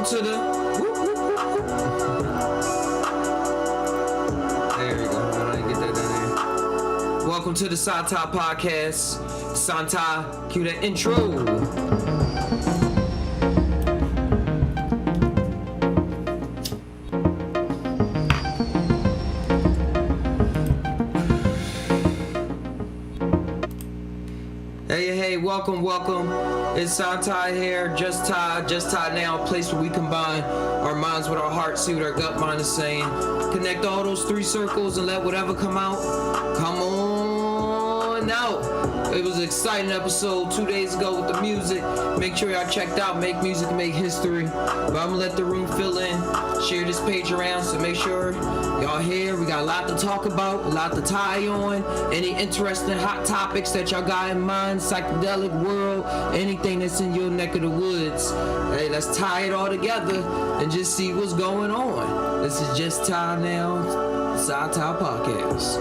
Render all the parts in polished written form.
to the there we go. How do I get that down there? Welcome to the PSy Tai Podcast. Santa, cue that intro. Hey, welcome. It's PSy Tai here, just tainow, a place where we combine our minds with our hearts, see what our gut mind is saying. Connect all those three circles and let whatever come out, come on out. It was an exciting episode 2 days ago with the music. Make sure y'all checked out Make Music, Make History. But I'm gonna let the room fill in, share this page around, so make sure y'all here. We got a lot to talk about, a lot to tie on. Any interesting hot topics that y'all got in mind, psychedelic world, anything that's in your neck of the woods. Hey, let's tie it all together and just see what's going on. This is Just Tainow, PSy Tai Podcast.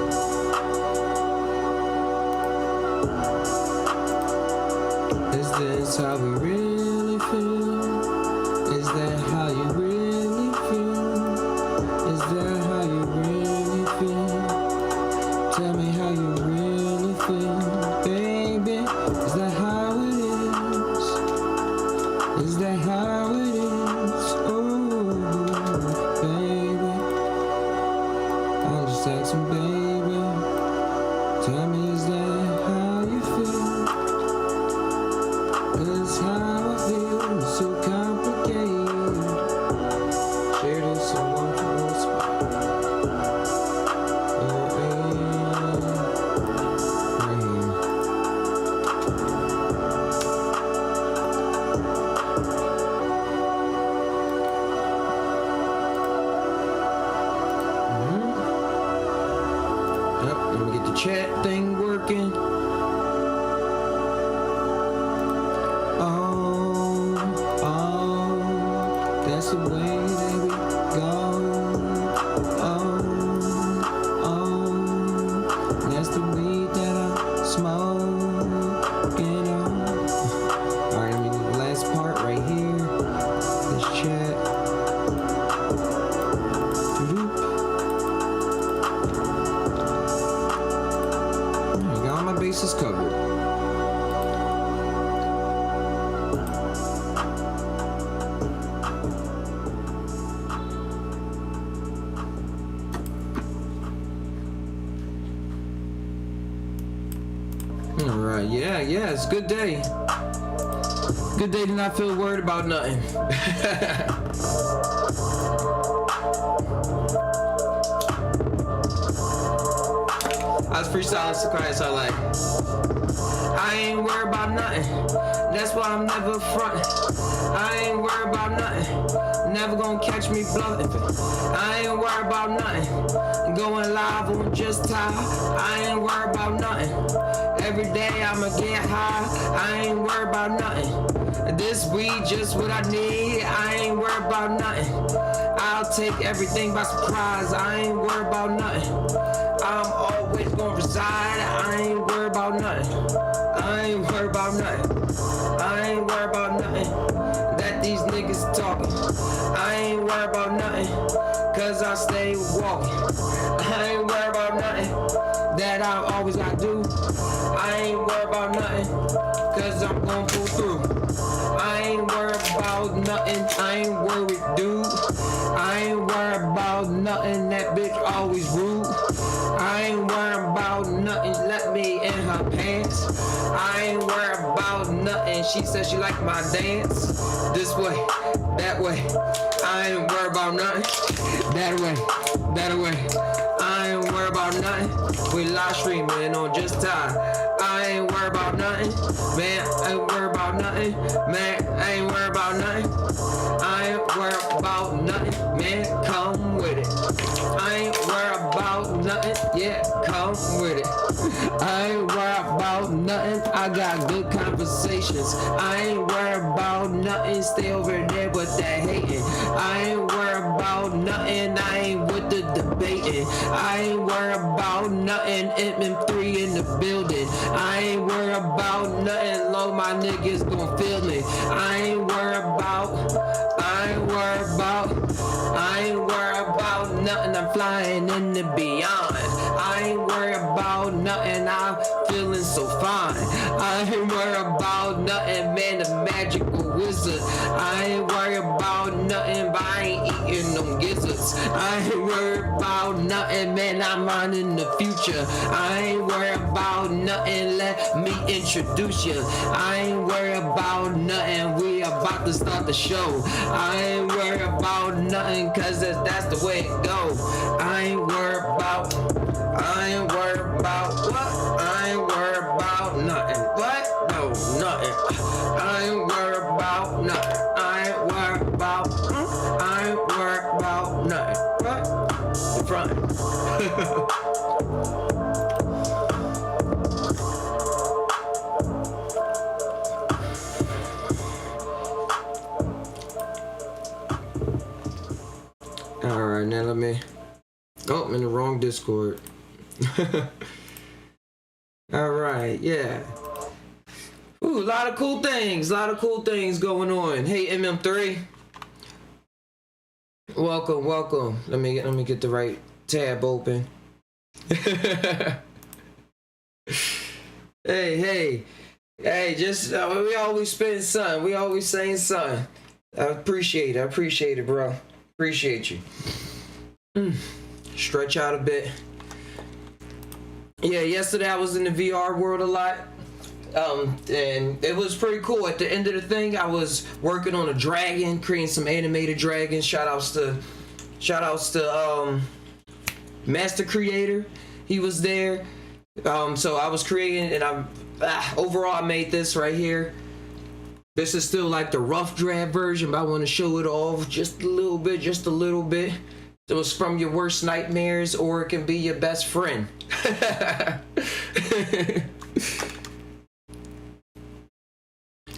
Is this how we really feel? Is that how you really feel? Is that how you really feel? Tell me how you really feel, baby. Is that how it is? Is that how it is? Oh, baby. I'm just asking, baby. Tell me, is that how you feel? 'Cause how I feel is so complicated. Share this in one spot. Yep, let me get the chat thing working. That's the way that we go. That's the weed that I smoke, you know. Alright, let me do the last part right here. This chat. I got all my bases covered. Alright, yeah, it's a good day. Good day to not feel worried about nothing. I was freestyling so quiet, so I ain't worried about nothing. That's why I'm never frontin'. I ain't worried about nothing. Never gonna catch me bluffing. I ain't worried about nothing. Going live on Just Tai. I ain't worried about nothing. Every day I'ma get high. I ain't worried about nothing. This weed just what I need. I ain't worried about nothing. I'll take everything by surprise. I ain't worried about nothing. I'm always gonna reside. I ain't worried about nothing. I ain't worried about nothing. I ain't worried about nothing that these niggas talking. I ain't worried about nothing, cause I stay walking. I ain't worried about nothing that I always gotta do. I ain't worried about nothing, cause I'm gonna pull through. I ain't worried about nothing, I ain't worried, dude. I ain't worried about nothing, that bitch always rude. I ain't worried about nothing, let me in her pants. I ain't worried about nothing, she said she liked my dance. This way, that way, I ain't worried about nothing. That way, I ain't worried about nothing. We live streaming on Just Tai. I ain't worried about nothing, man. I ain't worried about nothing, man. I ain't worried about nothing. I ain't worried about nothing, man. Come with it. I ain't worried about nothing, yeah. Come with it. I ain't worried about nothing. I got good conversations. I ain't worried about nothing. Stay over there with that hating. I ain't worried about nothing. I ain't with the debating. I ain't worried about nothing. MM3 in the building. I ain't worried about nothing. Low, my niggas gon' feel it. I ain't worried about ain't worried about nothing. I'm flying in the beyond. I ain't worried about nothing. I'm feeling so fine. I ain't worried about nothing, man. The magical wizard. I ain't worried about nothing, but I ain't eating no gizzards. I ain't worried about nothing, man. I'm on in the future. I ain't worried about nothing. Let me introduce you. I ain't worried about nothing. We about to start the show. I ain't worried about nothing, cause that's the way it go. I ain't worried about what? I ain't worried about nothing. What? No, nothing. I ain't worried about nothing. I ain't worried about nothing. What? The front. Alright, now let me... Oh, I'm in the wrong Discord. Alright, yeah. Ooh, a lot of cool things going on. Hey, MM3. Welcome. Let me get the right tab open. Hey, just, we always spend something. We always saying something. I appreciate it, bro. Appreciate you. Stretch out a bit. Yeah, yesterday I was in the VR world a lot. And it was pretty cool. At the end of the thing, I was working on a dragon, creating some animated dragons. Shout outs to Master Creator. He was there. So I was creating, and overall I made this right here. This is still like the rough draft version, but I want to show it off just a little bit. It was from your worst nightmares, or it can be your best friend.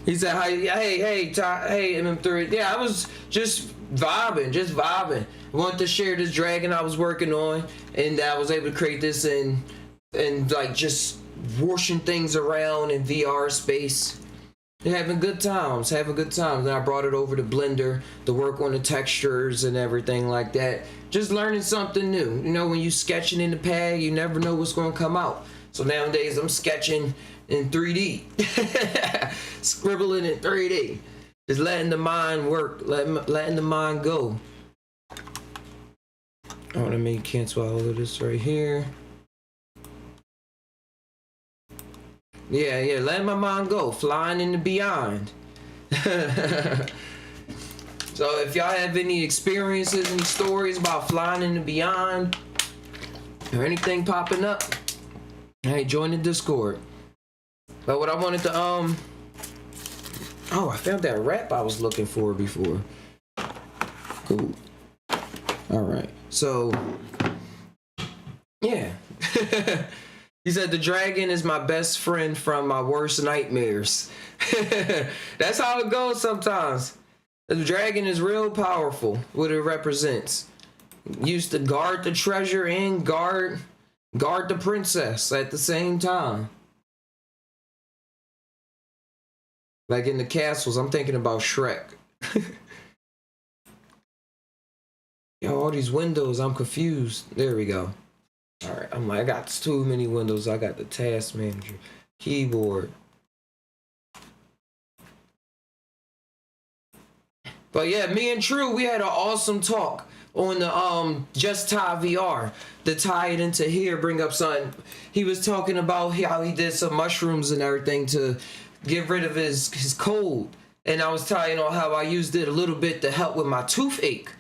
He said, hey, MM3. Yeah, I was just vibing. I wanted to share this dragon I was working on, and I was able to create this and like just washing things around in VR space. Having good times. Then I brought it over to Blender to work on the textures and everything like that. Just learning something new. You know, when you sketching in the pad, you never know what's going to come out. So nowadays I'm sketching in 3D. Scribbling in 3D. Just letting the mind work. Letting the mind go. Oh, let me cancel all of this right here. Yeah, letting my mind go, flying in the beyond. So if y'all have any experiences, any stories about flying in the beyond, or anything popping up, hey, join the Discord. But what I wanted to, oh, I found that rap I was looking for before. Cool. All right, so, yeah. He said, the dragon is my best friend from my worst nightmares. That's how it goes sometimes. The dragon is real powerful, what it represents. Used to guard the treasure and guard the princess at the same time. Like in the castles, I'm thinking about Shrek. Yo, all these windows, I'm confused. There we go. All right, I'm like, I got too many windows. I got the task manager, keyboard. But yeah, me and True, we had an awesome talk on the Just Tie VR to tie it into here, bring up something. He was talking about how he did some mushrooms and everything to get rid of his cold. And I was telling you how I used it a little bit to help with my toothache.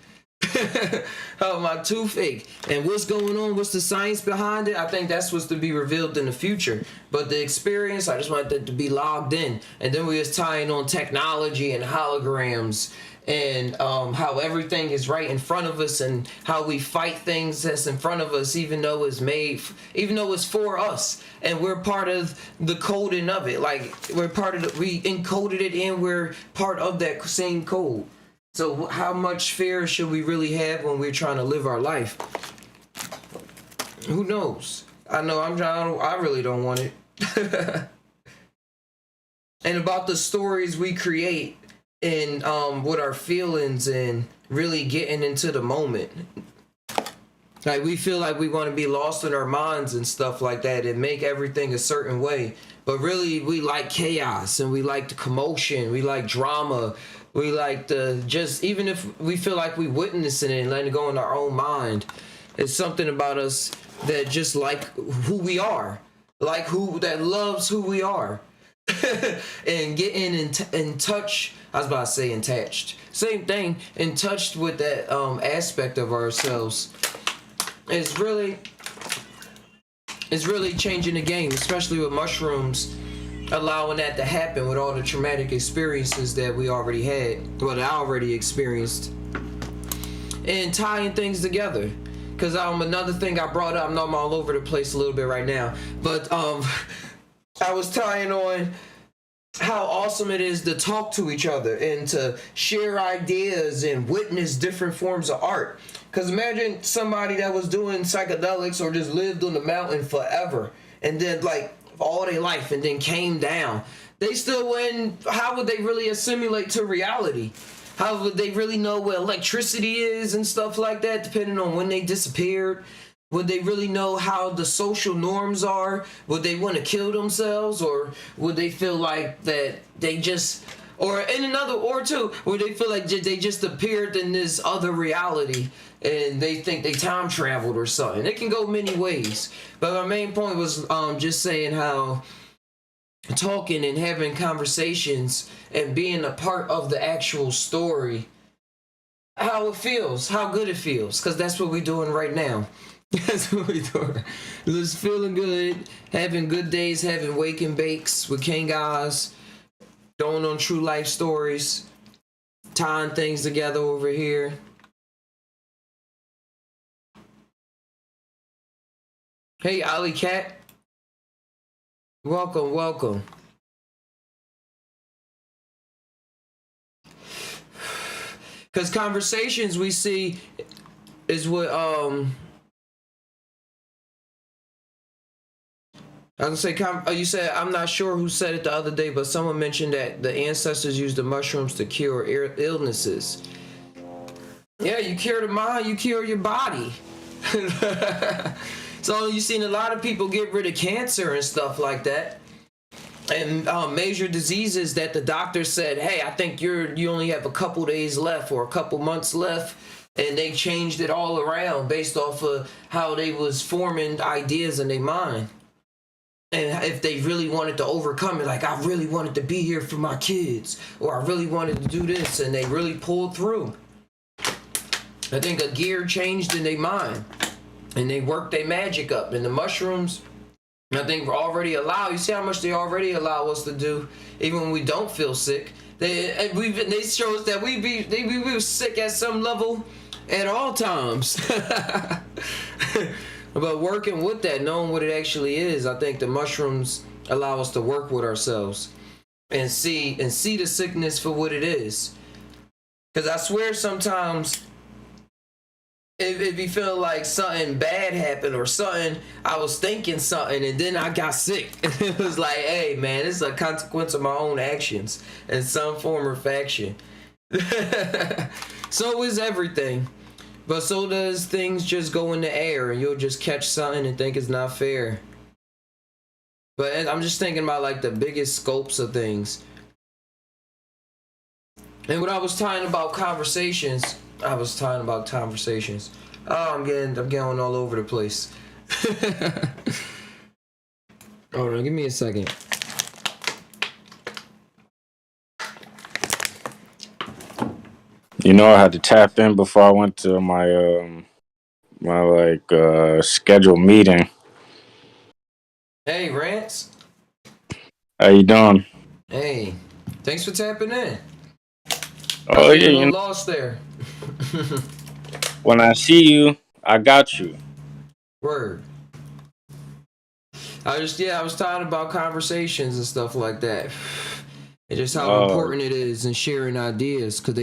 My toothache and what's going on, what's the science behind it. I think that's what's to be revealed in the future, but the experience, I just wanted that to be logged in. And then we was tying on technology and holograms and how everything is right in front of us and how we fight things that's in front of us, even though it's for us and we're part of the coding of it. Like we encoded it and we're part of that same code. So how much fear should we really have when we're trying to live our life? Who knows? I know I really don't want it. And about the stories we create in with our feelings and really getting into the moment. Like we feel like we want to be lost in our minds and stuff like that and make everything a certain way. But really we like chaos and we like the commotion, we like drama, we like the just even if we feel like we witnessing it and letting it go in our own mind. It's something about us that just like who we are. Like who that loves who we are. And getting in touch, I was about to say attached, same thing, in touch with that aspect of ourselves is really changing the game, especially with mushrooms, allowing that to happen with all the traumatic experiences that we already had, what I already experienced, and tying things together. Because another thing I brought up, I know I'm all over the place a little bit right now, but I was tying on how awesome it is to talk to each other and to share ideas and witness different forms of art. Because imagine somebody that was doing psychedelics or just lived on the mountain forever and then like all their life and then came down. They still wouldn't, how would they really assimilate to reality? How would they really know what electricity is and stuff like that, depending on when they disappeared? Would they really know how the social norms are? Would they want to kill themselves? Or would they feel like that they just, or in another, or two, would they feel like they just appeared in this other reality and they think they time traveled or something? It can go many ways. But my main point was just saying how talking and having conversations and being a part of the actual story, how it feels, how good it feels, because that's what we're doing right now. That's what we're doing. Just feeling good, having good days, having wake and bakes with King Oz, going on true life stories, tying things together over here. Hey, Ali Cat. Welcome, welcome. Because conversations we see is what I was gonna say, you said, I'm not sure who said it the other day, but someone mentioned that the ancestors used the mushrooms to cure illnesses. Yeah, you cure the mind, you cure your body. So you've seen a lot of people get rid of cancer and stuff like that. And major diseases that the doctor said, hey, I think you only have a couple days left or a couple months left. And they changed it all around based off of how they was forming ideas in their mind. And if they really wanted to overcome it, like I really wanted to be here for my kids, or I really wanted to do this, and they really pulled through. I think a gear changed in their mind, and they worked their magic up. And the mushrooms, I think, already allow. You see how much they already allow us to do, even when we don't feel sick. They show us that we were sick at some level at all times. But working with that, knowing what it actually is, I think the mushrooms allow us to work with ourselves and see the sickness for what it is. Because I swear sometimes if you feel like something bad happened or something, I was thinking something and then I got sick. It was like, hey man, this is a consequence of my own actions in some form or fashion. So is everything. But so does things just go in the air and you'll just catch something and think it's not fair. But I'm just thinking about like the biggest scopes of things. And when I was talking about conversations, Oh, I'm going all over the place. Hold on, give me a second. You know, I had to tap in before I went to my scheduled meeting. Hey, Rance. How you doing? Hey, thanks for tapping in. Oh yeah, you lost there. When I see you, I got you. Word. I was talking about conversations and stuff like that. And just how important it is in sharing ideas, because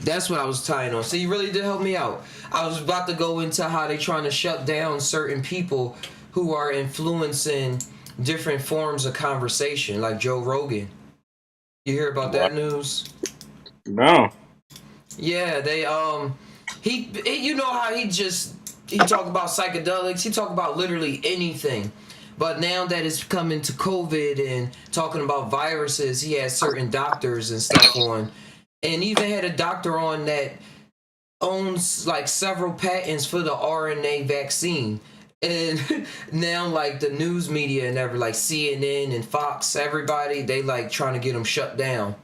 that's what I was tying on. So you really did help me out. I was about to go into how they trying to shut down certain people who are influencing different forms of conversation, like Joe Rogan. You hear about that news? No. Yeah, they you know how he talk about psychedelics, he talk about literally anything. But now that it's coming to COVID and talking about viruses, he has certain doctors and stuff on. And even had a doctor on that owns like several patents for the RNA vaccine. And now like the news media and every like CNN and Fox, everybody, they like trying to get them shut down.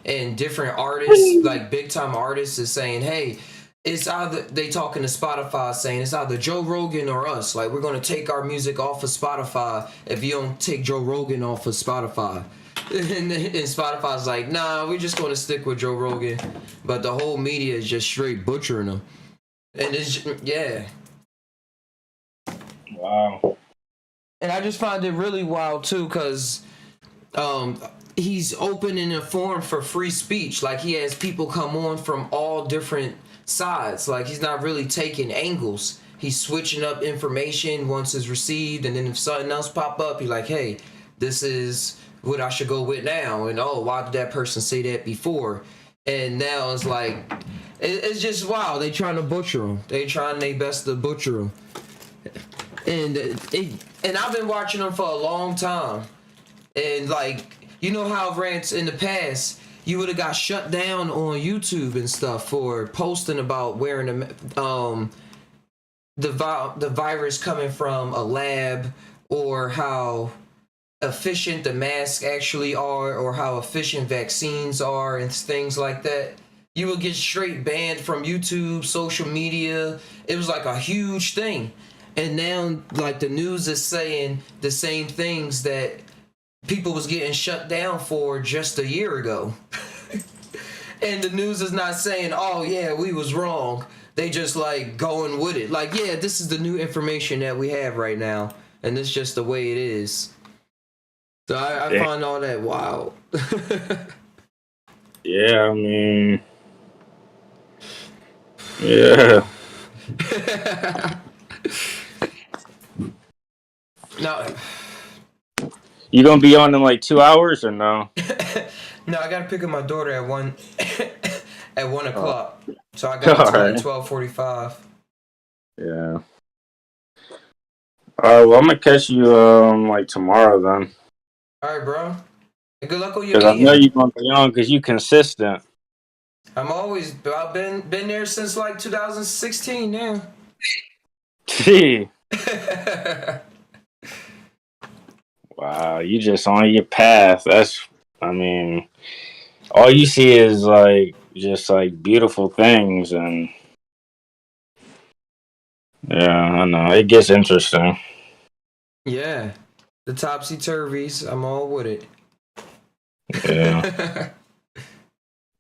And different artists, like big time artists, is saying, "Hey, it's either," they talking to Spotify saying it's either Joe Rogan or us. Like we're gonna take our music off of Spotify if you don't take Joe Rogan off of Spotify. And Spotify's like, nah, we're just gonna stick with Joe Rogan. But the whole media is just straight butchering him. And it's yeah. Wow. And I just find it really wild too, cause he's open and informed for free speech. Like he has people come on from all different sides. Like he's not really taking angles. He's switching up information once it's received, and then if something else pop up, he's like, hey, this is what I should go with now. And oh, why did that person say that before? And now it's like it's just wow. They trying to butcher him. They trying their best to butcher him. And and I've been watching him for a long time. And like, you know how rants in the past, you would have got shut down on YouTube and stuff for posting about wearing the virus coming from a lab, or how efficient the masks actually are, or how efficient vaccines are, and things like that. You would get straight banned from YouTube, social media. It was like a huge thing. And now like the news is saying the same things that people was getting shut down for just a year ago. And the news is not saying, oh yeah, we was wrong. They just like going with it. Like, yeah, this is the new information that we have right now. And it's just the way it is. So I find all that wild. Yeah, I mean, yeah. No. You gonna be on in like 2 hours or no? No, I gotta pick up my daughter at 1 at 1 o'clock. So I got to at 12:45. Yeah. Alright, well I'm gonna catch you like tomorrow then. Alright, bro. And good luck on your Cause I know you're gonna be on because you consistent. I've been there since like 2016 now. Gee. Wow, you just on your path. I mean, all you see is like just like beautiful things, and yeah, I know it gets interesting. Yeah, the topsy turvies. I'm all with it. Yeah.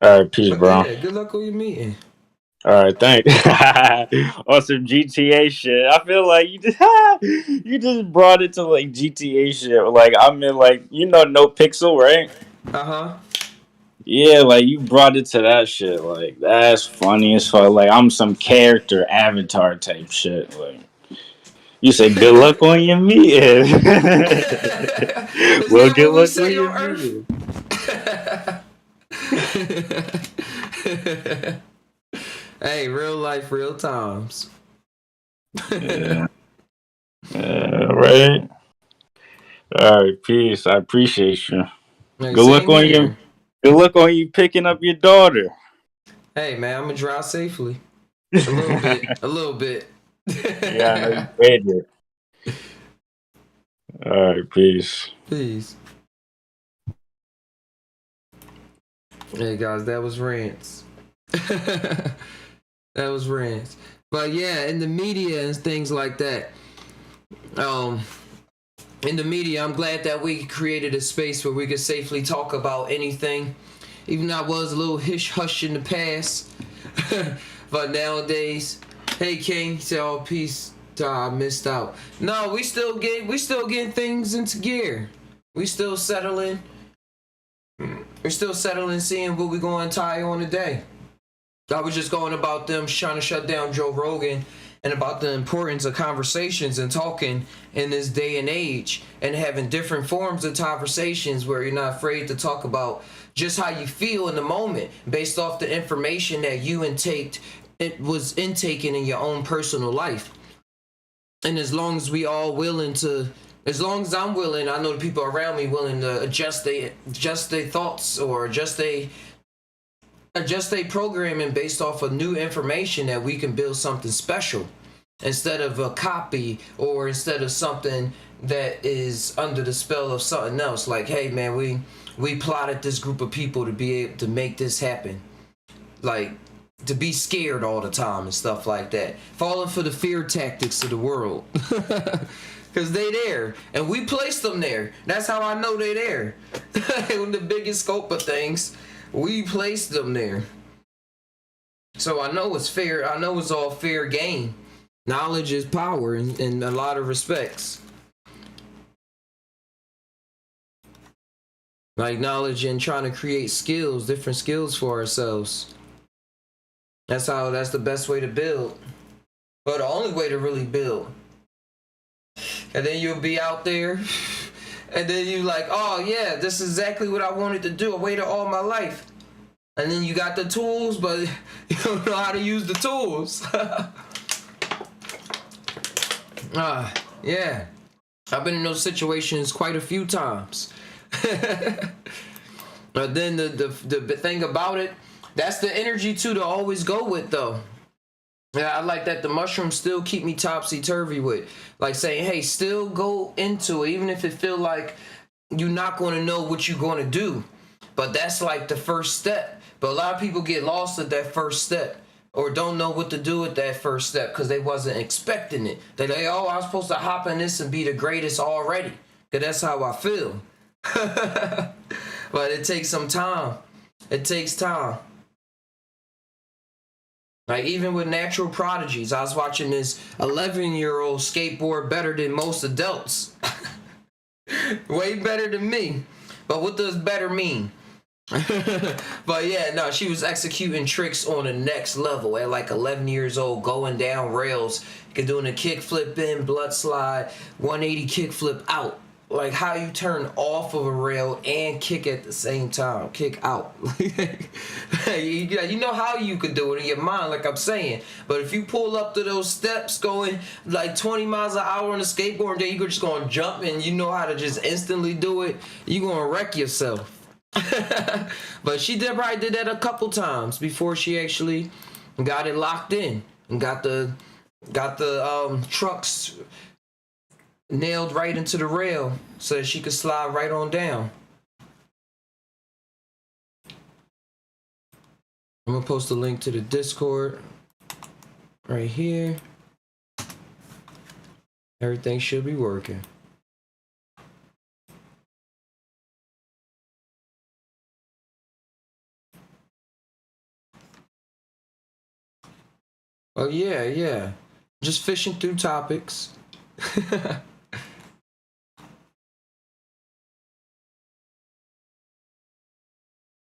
All right, peace, bro. Yeah, good luck on your meeting. All right, thanks. On some GTA shit. I feel like you just brought it to like GTA shit. Like I'm in like No Pixel, right? Uh-huh. Yeah, like you brought it to that shit. Like that's funny as fuck. Like I'm some character avatar type shit. Like you say, good luck on your meeting. Well, good luck on your meeting. Hey, real life, real times. Yeah. Right. All right, peace. I appreciate you. Hey, good luck on you. Good luck on you picking up your daughter. Hey man, I'm gonna drive safely. A little bit. Yeah, I know you paid it. All right, peace. Peace. Hey guys, that was rants. That was rants. But yeah, in the media and things like that. In the media, I'm glad that we created a space where we could safely talk about anything. Even though I was a little hush in the past. But nowadays, hey King, he said, oh peace, I missed out. No, we still getting things into gear. We still settling. We're still settling, seeing what we're going to tie on today. I was just going about them trying to shut down Joe Rogan. and about the importance of conversations and talking in this day and age, and having different forms of conversations where you're not afraid to talk about just how you feel in the moment based off the information that you was intaken in your own personal life. And as long as we all willing to, as long as I'm willing, I know the people around me willing to adjust their thoughts or adjust their programming based off of new information, that we can build something special instead of a copy, or instead of something that is under the spell of something else. Like, hey man, we plotted this group of people to be able to make this happen. Like, to be scared all the time and stuff like that. Falling for the fear tactics of the world. Because they there. And we placed them there. That's how I know they there. In the biggest scope of things, we placed them there. So I know it's fair. I know it's all fair game. Knowledge is power in a lot of respects. Like knowledge and trying to create skills, different skills for ourselves. That's the best way to build. But the only way to really build. And then you'll be out there, and then you like, oh yeah, this is exactly what I wanted to do. I waited all my life. And then you got the tools, but you don't know how to use the tools. Yeah. I've been in those situations quite a few times. But then the thing about it, that's the energy too to always go with though. Yeah, I like that the mushrooms still keep me topsy-turvy with. Like saying, hey, still go into it, even if it feel like you're not going to know what you're going to do. But that's like the first step. But a lot of people get lost at that first step, or don't know what to do at that first step because they wasn't expecting it. They're like, oh, I was supposed to hop in this and be the greatest already. Because that's how I feel. But it takes some time. It takes time. Like even with natural prodigies, I was watching this 11-year-old skateboard better than most adults. Way better than me. But what does better mean? But yeah, no, she was executing tricks on the next level at like 11 years old, going down rails, doing a kickflip in, blood slide, 180 kickflip out. Like how you turn off of a rail and kick at the same time. Kick out. You know how you could do it in your mind, like I'm saying. But if you pull up to those steps going like 20 miles an hour on a skateboard, and then you're just going to jump and you know how to just instantly do it, you're going to wreck yourself. But she probably did that a couple times before she actually got it locked in and got the trucks nailed right into the rail so that she could slide right on down. I'm gonna post a link to the Discord right here. Everything should be working. Oh yeah. Just fishing through topics.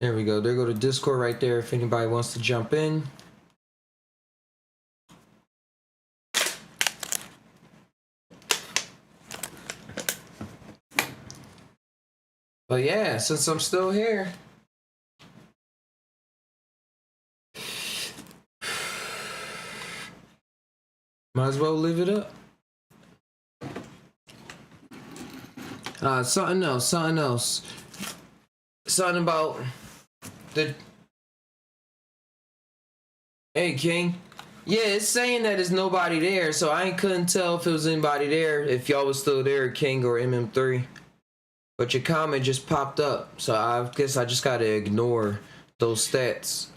There we go. There go to Discord right there if anybody wants to jump in. But yeah, since I'm still here. Might as well live it up. Something else. Something about the... Hey, King. Yeah, it's saying that there's nobody there, so I couldn't tell if it was anybody there, if y'all was still there, King or MM3. But your comment just popped up, so I guess I just gotta ignore those stats.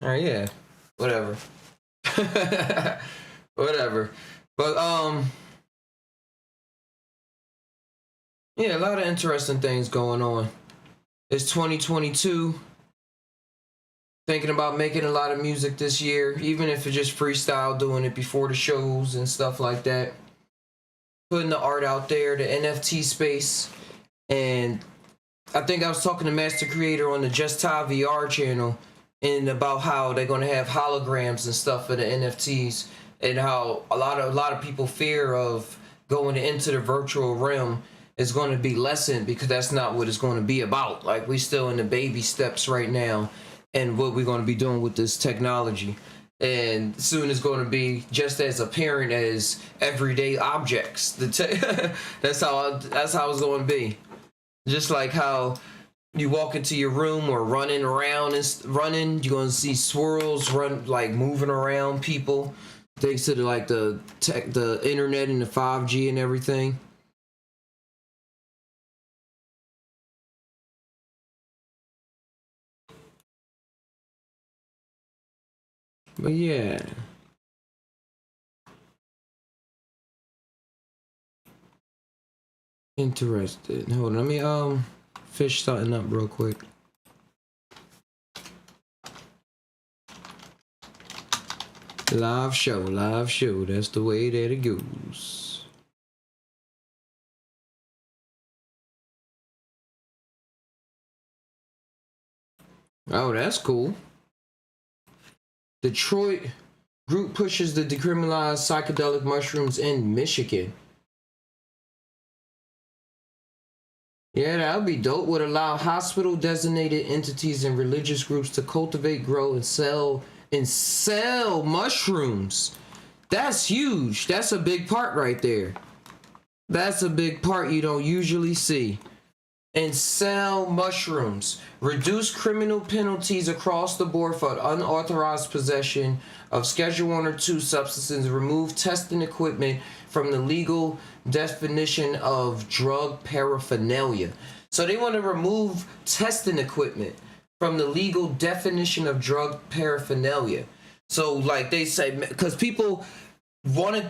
Alright, yeah. Whatever. Whatever. But, yeah, a lot of interesting things going on. It's 2022. Thinking about making a lot of music this year, even if it's just freestyle, doing it before the shows and stuff like that. Putting the art out there, the NFT space. And I think I was talking to Master Creator on the Just Ty VR channel. and about how they're going to have holograms and stuff for the NFTs, and how a lot of people fear of going into the virtual realm is going to be lessened, because that's not what it's going to be about. Like, we still in the baby steps right now, and what we're going to be doing with this technology, and soon it's going to be just as apparent as everyday objects. That's how it's going to be. Just like how you walk into your room or running around and running, you're going to see swirls run, like moving around people, thanks to the internet and the 5G and everything. But yeah. Interested. Hold on, let me fish something up real quick. Live show. That's the way that it goes. Oh, that's cool. Detroit group pushes to decriminalize psychedelic mushrooms in Michigan. Yeah, that would be dope. Would allow hospital-designated entities and religious groups to cultivate, grow, and sell mushrooms. That's huge. That's a big part right there. That's a big part you don't usually see. And sell mushrooms. Reduce criminal penalties across the board for unauthorized possession of Schedule 1 or 2 substances. Remove testing equipment from the legal definition of drug paraphernalia. So they want to remove testing equipment from the legal definition of drug paraphernalia. So like they say, because people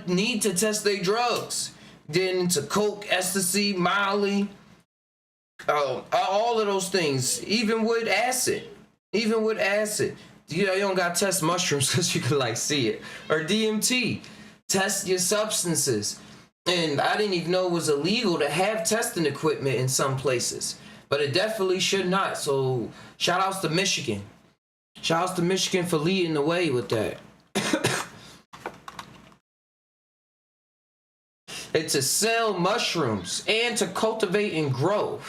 need to test their drugs. Then into coke, ecstasy, Molly, all of those things, even with acid. You don't got to test mushrooms because you can like see it. Or DMT. Test your substances. And I didn't even know it was illegal to have testing equipment in some places. But it definitely should not. So shout outs to Michigan. Shout outs to Michigan for leading the way with that. And to sell mushrooms and to cultivate and grow.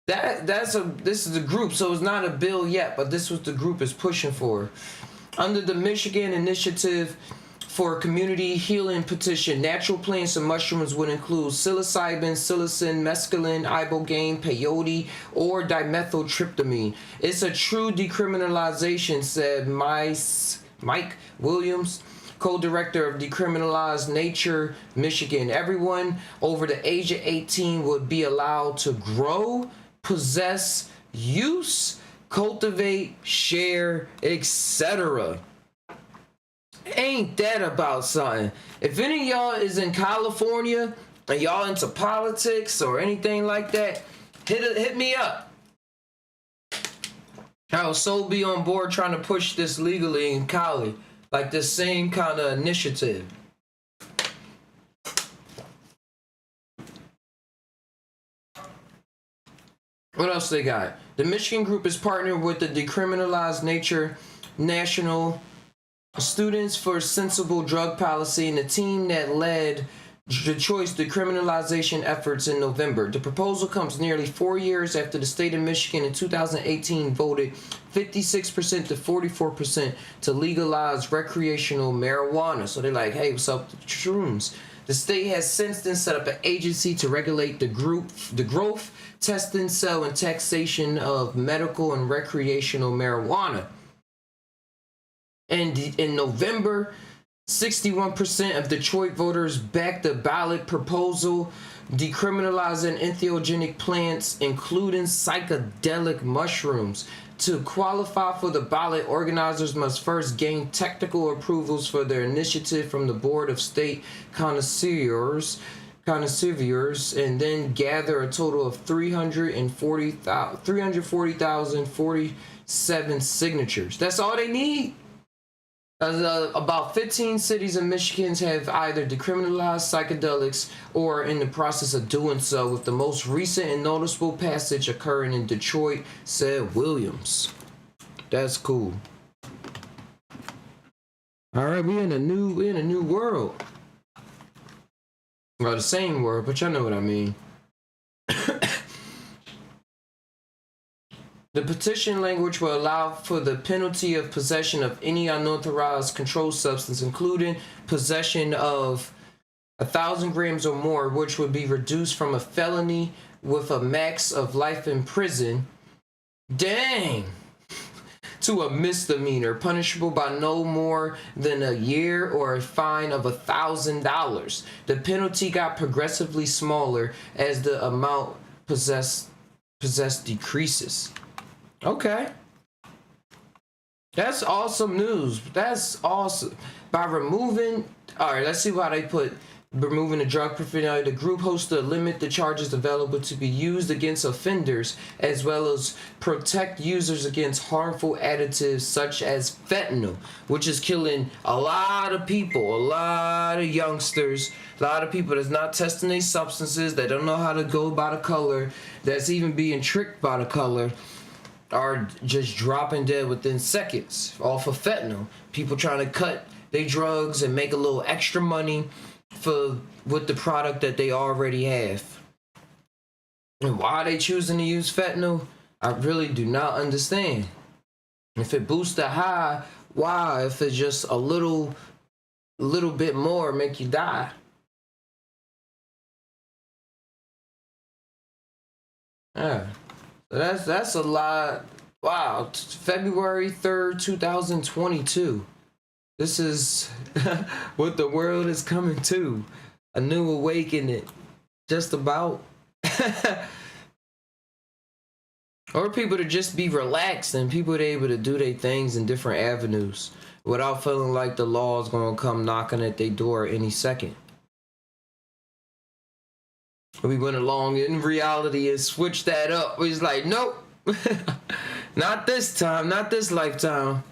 This is a group, so it's not a bill yet, but this is what the group is pushing for. Under the Michigan Initiative for Community Healing petition, natural plants and mushrooms would include psilocybin, psilocin, mescaline, ibogaine, peyote, or dimethyltryptamine. It's a true decriminalization, said Mike Williams, co-director of Decriminalized Nature Michigan. Everyone over the age of 18 would be allowed to grow, possess, use, cultivate, share, etc. Ain't that about something? If any of y'all is in California and y'all into politics or anything like that, hit me up. I'll so be on board trying to push this legally in Cali, like this same kind of initiative. What else they got? The Michigan group is partnered with the Decriminalized Nature National Students for Sensible Drug Policy and the team that led Detroit's decriminalization efforts in November. The proposal comes nearly 4 years after the state of Michigan in 2018 voted 56% to 44% to legalize recreational marijuana. So they're like, hey, what's up, the shrooms? The state has since then set up an agency to regulate the growth, testing, sale, and taxation of medical and recreational marijuana. And in November, 61% of Detroit voters backed the ballot proposal decriminalizing entheogenic plants, including psychedelic mushrooms. To qualify for the ballot, organizers must first gain technical approvals for their initiative from the Board of State Connoisseurs, and then gather a total of 340,047 signatures. That's all they need. About 15 cities in Michigan have either decriminalized psychedelics or are in the process of doing so, with the most recent and noticeable passage occurring in Detroit, said Williams. That's cool. All right, we in a new world. Well, the same world, but y'all know what I mean. The petition language will allow for the penalty of possession of any unauthorized controlled substance, including possession of 1,000 grams or more, which would be reduced from a felony with a max of life in prison. Dang! To a misdemeanor, punishable by no more than a year or a fine of $1,000. The penalty got progressively smaller as the amount possessed decreases. Okay. That's awesome news. That's awesome. By removing, all right, let's see how they put removing the drug paraphernalia. The group hopes to limit the charges available to be used against offenders, as well as protect users against harmful additives such as fentanyl, which is killing a lot of people, a lot of youngsters, a lot of people that's not testing these substances, that don't know how to go by the color, that's even being tricked by the color, are just dropping dead within seconds off of fentanyl. People trying to cut their drugs and make a little extra money with the product that they already have. And why are they choosing to use fentanyl? I really do not understand. If it boosts the high, why? If it's just a little bit more, make you die. Yeah. That's a lot. Wow. February 3rd, 2022. This is what the world is coming to. A new awakening. Just about. Or people to just be relaxed and people to be able to do their things in different avenues without feeling like the law is going to come knocking at their door any second. We went along in reality and switched that up. We was like, nope. Not this time. Not this lifetime.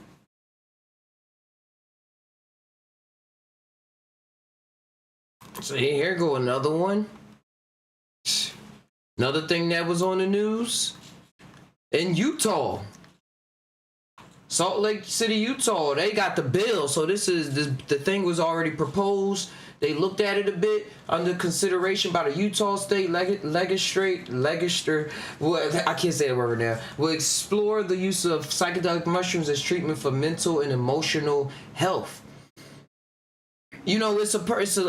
So here go another one. Another thing that was on the news. In Utah. Salt Lake City, Utah. They got the bill. So the thing was already proposed. They looked at it a bit under consideration by the Utah State Legislature. Well, I can't say the word now. Will explore the use of psychedelic mushrooms as treatment for mental and emotional health. You know, it's a person.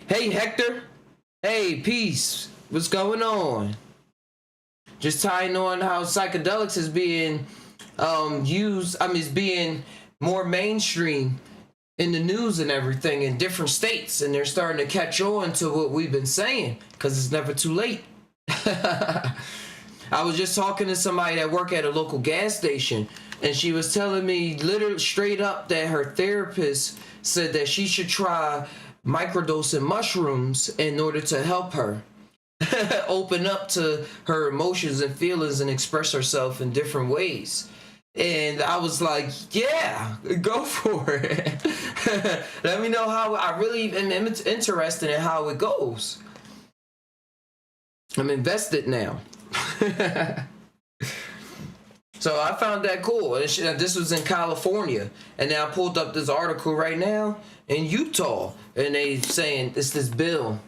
Hey Hector. Hey, peace. What's going on? Just tying on how psychedelics is being used. It's being more mainstream in the news and everything in different states, and they're starting to catch on to what we've been saying because it's never too late. I was just talking to somebody that worked at a local gas station, and she was telling me literally straight up that her therapist said that she should try microdosing mushrooms in order to help her open up to her emotions and feelings and express herself in different ways. And I was like, yeah, go for it. Let me know how. I really am interested in how it goes. I'm invested now. So I found that cool. This was in California. And now I pulled up this article right now in Utah. And they saying it's this bill.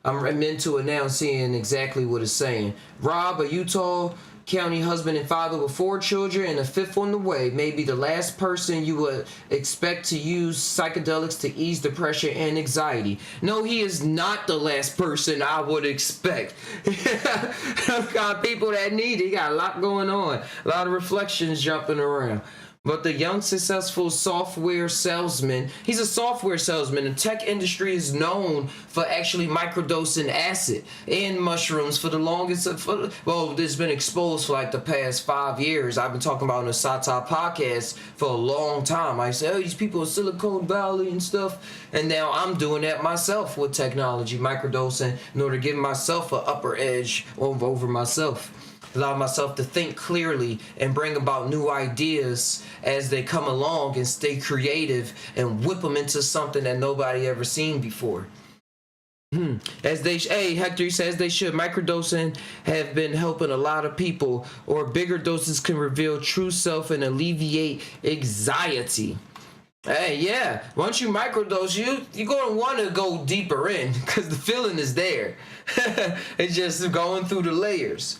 I'm into it now, seeing exactly what it's saying. Rob, a Utah County husband and father with 4 children and a 5th on the way, may be the last person you would expect to use psychedelics to ease depression and anxiety. No, he is not the last person I would expect. I've got people that need it. He got a lot going on. A lot of reflections jumping around. But the young, successful software salesman, he's a software salesman. The tech industry is known for actually microdosing acid and mushrooms for the longest. It's been exposed for like the past 5 years. I've been talking about on the PSy Tai Podcast for a long time. I say, oh, these people in Silicon Valley and stuff. And now I'm doing that myself with technology, microdosing, in order to give myself an upper edge over myself. Allow myself to think clearly and bring about new ideas as they come along and stay creative and whip them into something that nobody ever seen before. Hector says they should. Microdosing have been helping a lot of people, or bigger doses can reveal true self and alleviate anxiety. Hey, yeah. Once you microdose, you're gonna want to go deeper in because the feeling is there. It's just going through the layers,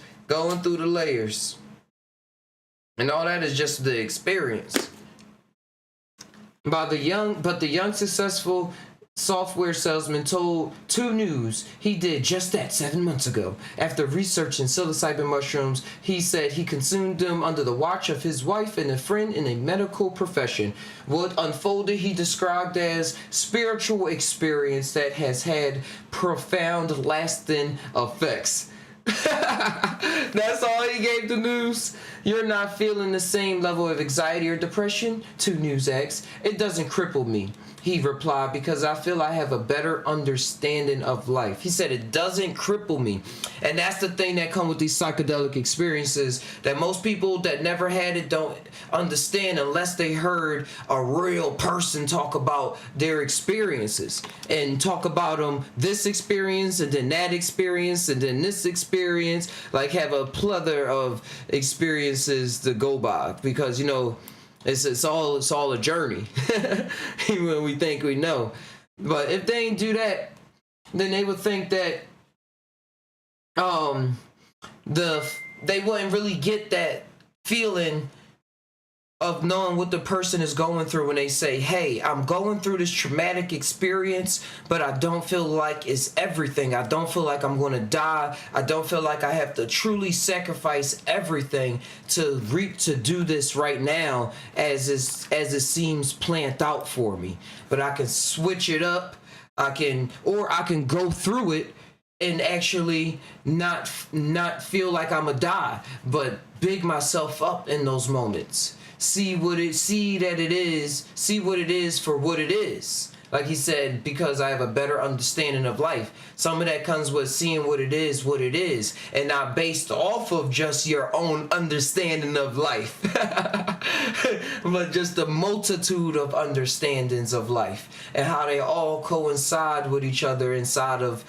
and all that is just the experience. But the young successful software salesman told 2 News he did just that 7 months ago. After researching psilocybin mushrooms, he said he consumed them under the watch of his wife and a friend in a medical profession. What unfolded he described as spiritual experience that has had profound lasting effects. That's all he gave the News. You're not feeling the same level of anxiety or depression? 2 News asks. It doesn't cripple me, he replied, because I feel I have a better understanding of life. He said it doesn't cripple me. And that's the thing that comes with these psychedelic experiences that most people that never had it don't understand unless they heard a real person talk about their experiences and talk about them, this experience and then that experience and then this experience, like have a plethora of experiences to go by, because it's all a journey. Even when we think we know. But if they ain't do that, then they would think that they wouldn't really get that feeling of knowing what the person is going through when they say, hey, I'm going through this traumatic experience, but I don't feel like it's everything. I don't feel like I'm going to die. I don't feel like I have to truly sacrifice everything to do this right now as it seems planned out for me. But I can switch it up. I can go through it and actually not feel like I'm gonna die, but big myself up in those moments. See what it is for what it is. Like he said, because I have a better understanding of life. Some of that comes with seeing what it is, and not based off of just your own understanding of life, but just a multitude of understandings of life and how they all coincide with each other inside of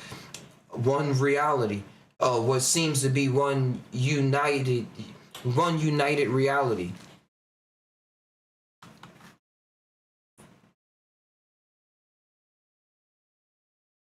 one reality. What seems to be one united reality.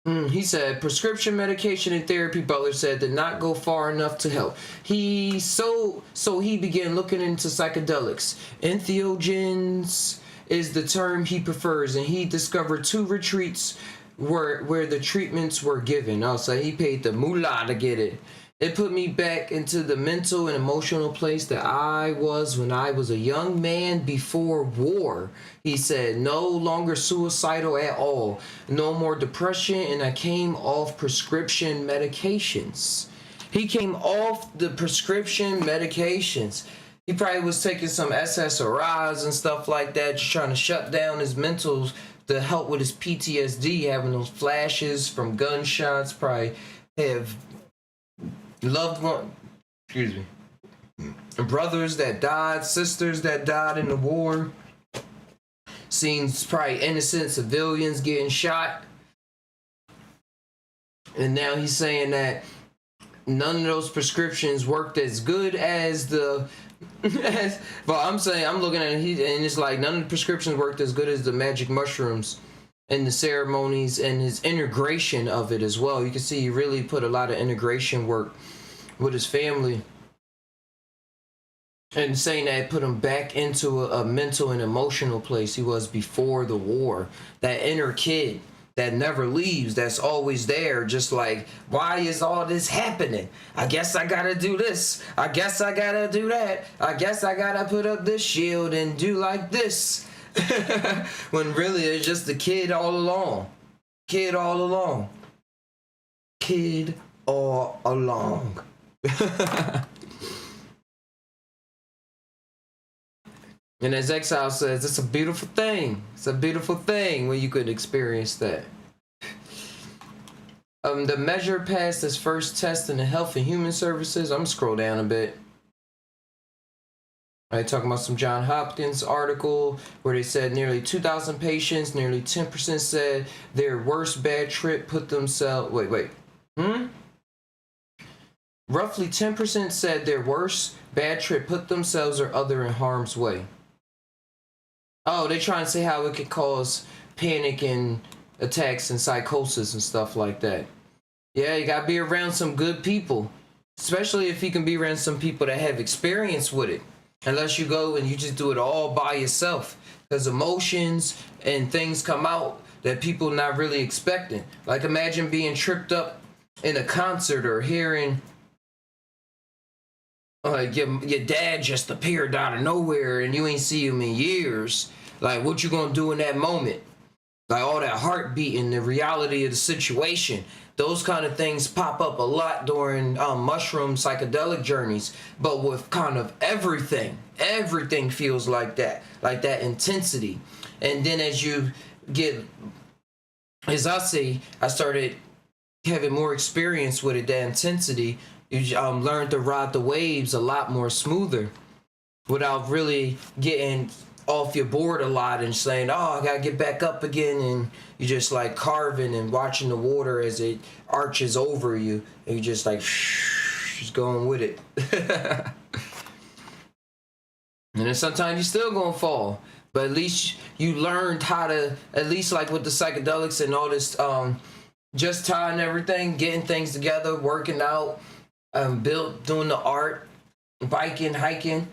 He said prescription medication and therapy, Butler said, did not go far enough to help. He began looking into psychedelics. Entheogens is the term he prefers, and he discovered 2 retreats where the treatments were given. Also, he paid the moolah to get it. It put me back into the mental and emotional place that I was when I was a young man before war. He said, no longer suicidal at all, no more depression, and I came off prescription medications. He came off the prescription medications. He probably was taking some SSRIs and stuff like that, just trying to shut down his mentals to help with his PTSD, having those flashes from gunshots, probably have loved one, brothers that died, sisters that died in the war, seen probably innocent civilians getting shot, and now he's saying that none of those prescriptions worked as good as the I'm looking at it, and it's like none of the prescriptions worked as good as the magic mushrooms and the ceremonies and his integration of it as well. You can see he really put a lot of integration work with his family, and saying that it put him back into a mental and emotional place he was before the war. That inner kid that never leaves, that's always there, just like, why is all this happening? I guess I gotta do this. I guess I gotta do that. I guess I gotta put up this shield and do like this. When really it's just the kid all along. Kid all along. Kid all along. And as Exile says, it's a beautiful thing. It's a beautiful thing when you could experience that. The measure passed its first test in the Health and Human Services. I'm gonna scroll down a bit. Right, talking about some John Hopkins article where they said nearly 2,000 patients, nearly 10% said their worst bad trip put themselves. Roughly 10% said their worst bad trip put themselves or other in harm's way. Oh, they trying to say how it could cause panic and attacks and psychosis and stuff like that. Yeah, you gotta be around some good people, especially if you can be around some people that have experience with it. Unless you go and you just do it all by yourself, because emotions and things come out that people not really expecting. Like imagine being tripped up in a concert or hearing like your dad just appeared out of nowhere and you ain't see him in years. Like what you gonna do in that moment? Like all that heart beating, the reality of the situation. Those kind of things pop up a lot during mushroom psychedelic journeys, but with kind of everything feels like that intensity. And then as you get, as I say, I started having more experience with it, that intensity, you learn to ride the waves a lot more smoother without really getting off your board a lot and saying, oh, I gotta get back up again, and you just like carving and watching the water as it arches over you, and you just like just going with it. And then sometimes you still gonna fall, but at least you learned how to, at least like with the psychedelics and all this just tying everything, getting things together, working out, doing the art, biking, hiking.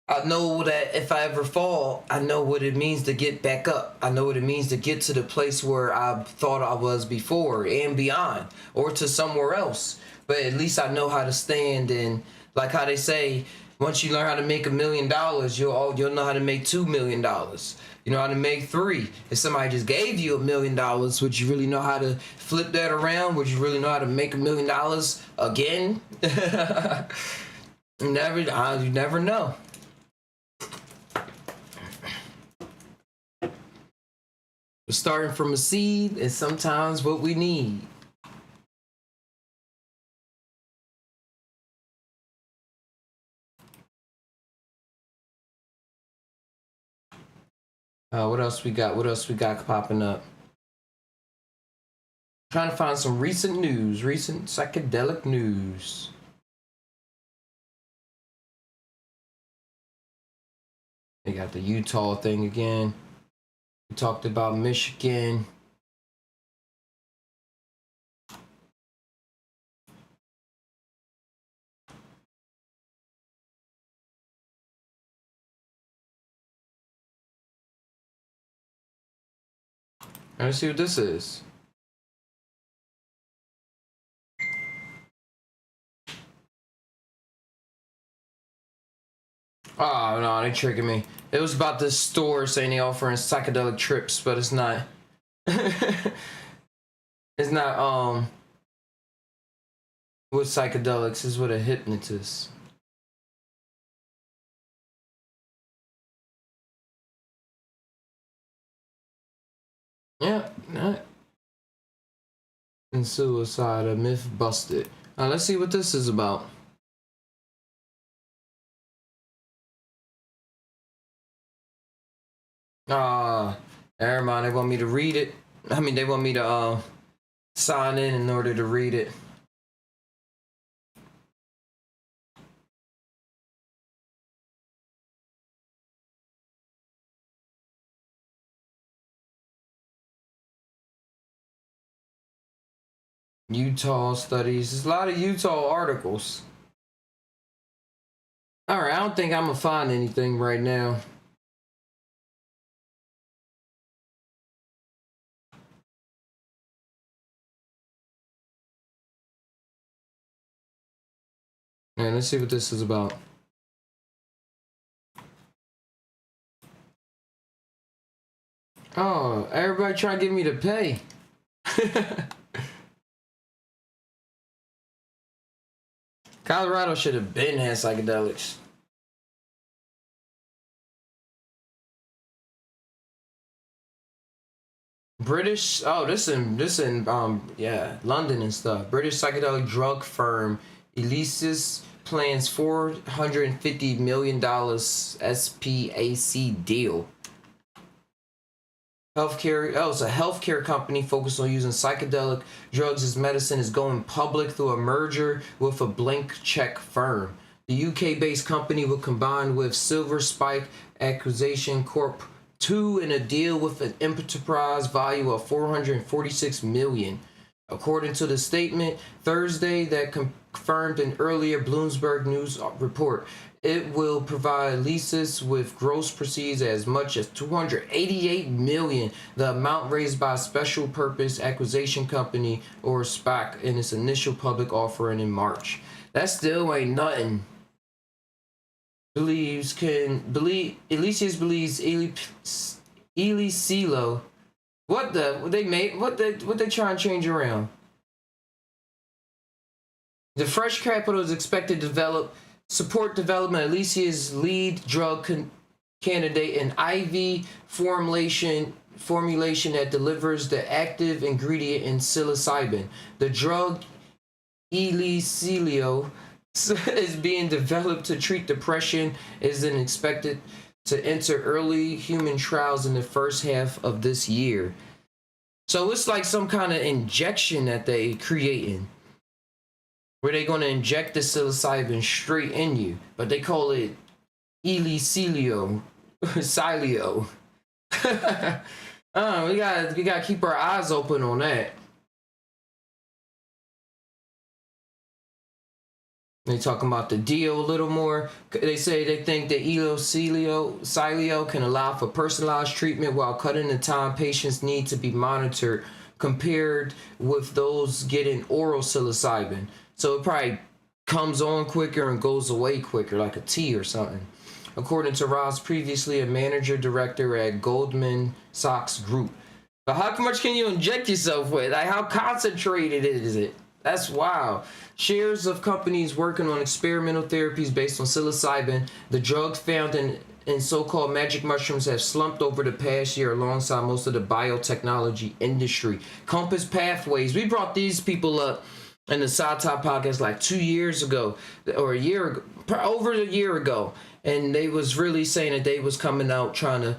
I know that if I ever fall, I know what it means to get back up. I know what it means to get to the place where I thought I was before and beyond, or to somewhere else. But at least I know how to stand, and like how they say, once you learn how to make $1 million, you'll know how to make $2 million. You know how to make 3. If somebody just gave you $1 million, would you really know how to flip that around? Would you really know how to make $1 million again? You never know. Starting from a seed is sometimes what we need. What else we got? What else we got popping up? Trying to find some recent psychedelic news. They got the Utah thing again. We talked about Michigan. Let's see what this is. Oh no, they tricking me. It was about this store saying they offering psychedelic trips, but it's not. It's not with psychedelics. It's with a hypnotist. Yeah, not. And suicide, a myth busted. Let's see what this is about. Never mind. They want me to read it. I mean, they want me to sign in order to read it. Utah studies. There's a lot of Utah articles. Alright, I don't think I'm gonna find anything right now. Man, let's see what this is about. Oh, everybody trying to get me to pay. Colorado should have been had psychedelics. British, oh, this in London and stuff. British psychedelic drug firm Elysis plans $450 million SPAC deal. It's a healthcare company focused on using psychedelic drugs as medicine is going public through a merger with a blank check firm. The UK-based company will combine with Silver Spike Acquisition Corp. 2 in a deal with an enterprise value of $446 million. According to the statement Thursday that confirmed an earlier Bloomberg News report, it will provide leases with gross proceeds as much as $288 million, the amount raised by a special purpose acquisition company or SPAC in its initial public offering in March. That still ain't nothing. Elysius believes Ely Silo. What they trying to change around? The fresh capital is expected to support development of Elysia's lead drug candidate, an IV formulation that delivers the active ingredient in psilocybin. The drug Elysilio is being developed to treat depression, is then expected to enter early human trials in the first half of this year. So it's like some kind of injection that they creating, where they're going to inject the psilocybin straight in you, but they call it Elysilio, Silio. We gotta keep our eyes open on that. They talking about the deal a little more. They say they think that Elysilio can allow for personalized treatment while cutting the time patients need to be monitored compared with those getting oral psilocybin. So it probably comes on quicker and goes away quicker, like a tea or something. According to Ross, previously a manager director at Goldman Sachs Group. But how much can you inject yourself with? Like, how concentrated is it? That's wild. Shares of companies working on experimental therapies based on psilocybin, the drug found in so-called magic mushrooms, have slumped over the past year alongside most of the biotechnology industry. Compass Pathways, we brought these people up in the PSy Tai Podcast like 2 years ago, or over a year ago, and they was really saying that they was coming out trying to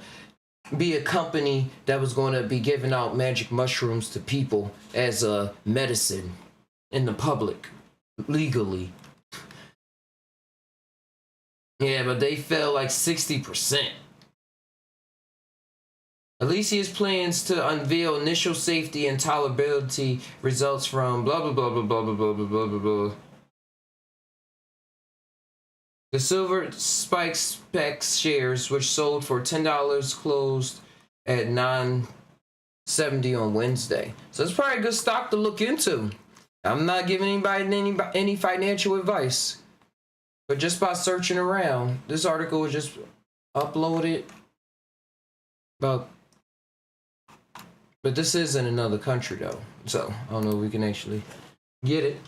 be a company that was going to be giving out magic mushrooms to people as a medicine in the public, legally. Yeah, but they fell like 60%. Elysia's plans to unveil initial safety and tolerability results from blah, blah, blah, blah, blah, blah, blah, blah, blah, blah. The Silver Spike Specs shares, which sold for $10, closed at $9.70 on Wednesday. So it's probably a good stock to look into. I'm not giving anybody any financial advice, but just by searching around, this article was just uploaded about. But this is in another country though, so I don't know if we can actually get it.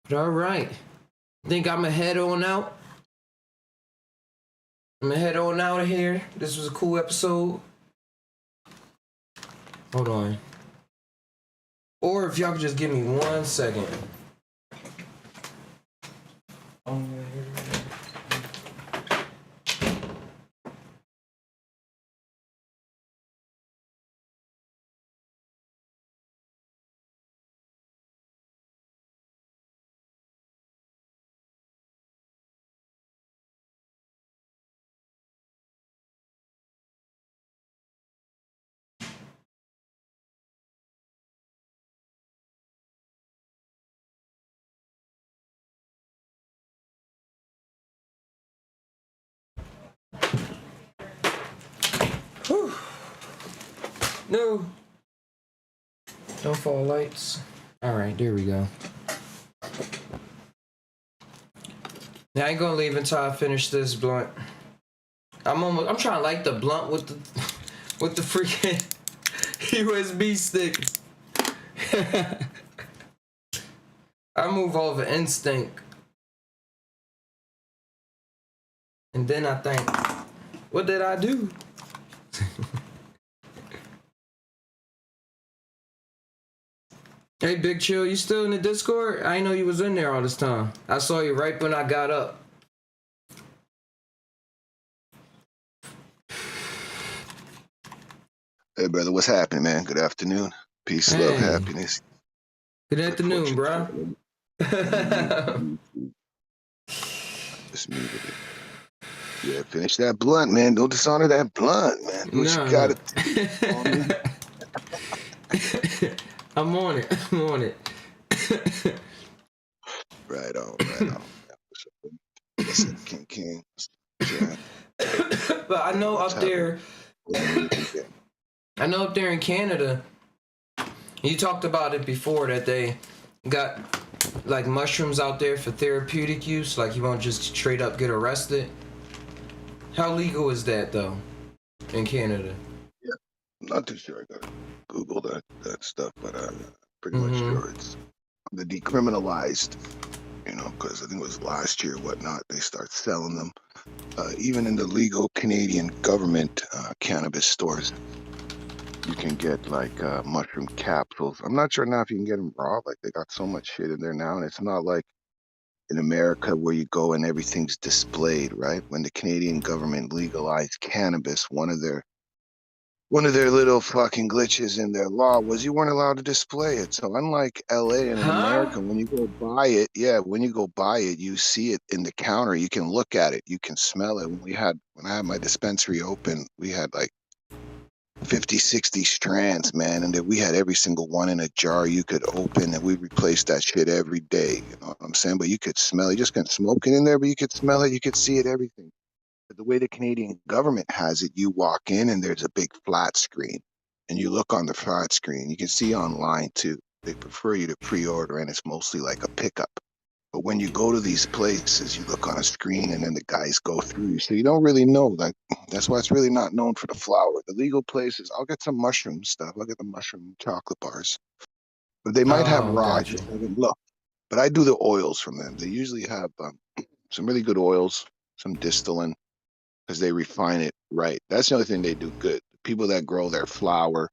But all right, I think I'm gonna head on out. I'm gonna head on out of here. This was a cool episode. Hold on. Or if y'all could just give me 1 second. Whew. No. Don't fall lights. Alright, there we go. Now I ain't gonna leave until I finish this blunt. I'm trying to light the blunt with the freaking USB stick. I move off of instinct. And then I think, what did I do? Hey, Big Chill, you still in the Discord? I didn't know you was in there all this time. I saw you right when I got up. Hey, brother, what's happening, man? Good afternoon. Peace, love, Hey, happiness. good Good afternoon, fortune. bro. Just muted it. Yeah, finish that blunt, man. Don't dishonor that blunt, man. Do what you No, gotta no. do. You know what I mean? I'm on it. I'm on it. Right on, right on. What's up, King? Chilling. But I know What's up happening? there, Yeah. I know up there in Canada, you talked about it before that they got like mushrooms out there for therapeutic use. Like you won't just straight up get arrested. How legal is that though in Canada? I'm not too sure. I gotta Google that stuff, but pretty much Mm-hmm. sure it's the decriminalized. You know, because I think it was last year, whatnot. They start selling them. Even in the legal Canadian government cannabis stores, you can get like mushroom capsules. I'm not sure now if you can get them raw. Like they got so much shit in there now, and it's not like in America where you go and everything's displayed, right? When the Canadian government legalized cannabis, one of their little fucking glitches in their law was you weren't allowed to display it. So unlike LA and in Huh? America, when you go buy it, when you go buy it, you see it in the counter. You can look at it. You can smell it. When I had my dispensary open, we had like 50, 60 strands, man. And that we had every single one in a jar you could open, and we replaced that shit every day. You know what I'm saying? But you could smell it. You just couldn't smoke it in there, but you could smell it. You could see it, everything. But the way the Canadian government has it, you walk in and there's a big flat screen, and you look on the flat screen. You can see online too. They prefer you to pre-order, and it's mostly like a pickup. But when you go to these places, you look on a screen, and then the guys go through you, so you don't really know. Like that's why it's really not known for the flower. The legal places, I'll get some mushroom stuff. I'll get the mushroom chocolate bars, but they might have Oh, raw. I got you. just haven't looked. But I do the oils from them. They usually have some really good oils, some distillate because they refine it right. That's the only thing they do good. The people that grow their flower,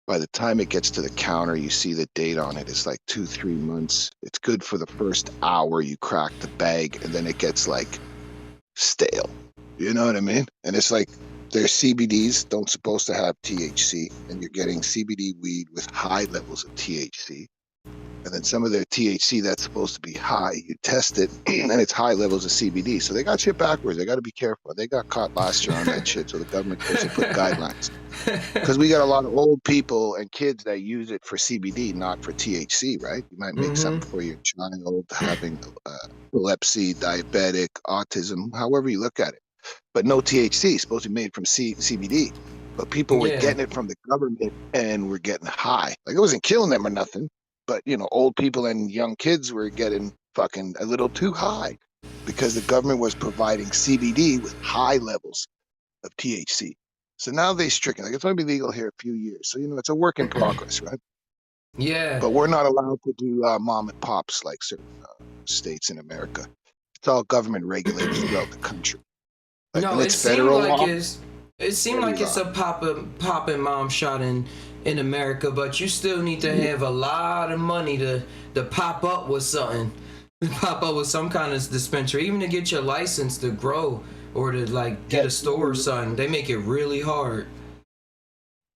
by the time it gets to the counter, you see the date on it. It's like 2, 3 months. It's good for the first hour you crack the bag, and then it gets like stale. You know what I mean? And it's like their CBDs don't supposed to have THC, and you're getting CBD weed with high levels of THC. And then some of their THC that's supposed to be high, you test it, and it's high levels of CBD. So they got shit backwards. They got to be careful. They got caught last year on that shit. So the government's supposed to put guidelines because we got a lot of old people and kids that use it for CBD, not for THC, right? You might make Mm-hmm. something for your child having epilepsy, diabetic, autism, however you look at it. But no THC, it's supposed to be made from CBD. But people were Yeah. getting it from the government and were getting high. Like it wasn't killing them or nothing. But old people and young kids were getting fucking a little too high because the government was providing CBD with high levels of THC. So now they stricken. Like it's only been legal here a few years. So it's a work in progress, right? Yeah. But we're not allowed to do mom and pops like certain states in America. It's all government regulated throughout the country. Like No, when it's federal law, it seemed very like it's law. a poppin' mom shot in America, but you still need to have a lot of money to pop up with something. Pop up with some kind of dispensary, even to get your license to grow or to like get Yeah, a store or something. They make it really hard.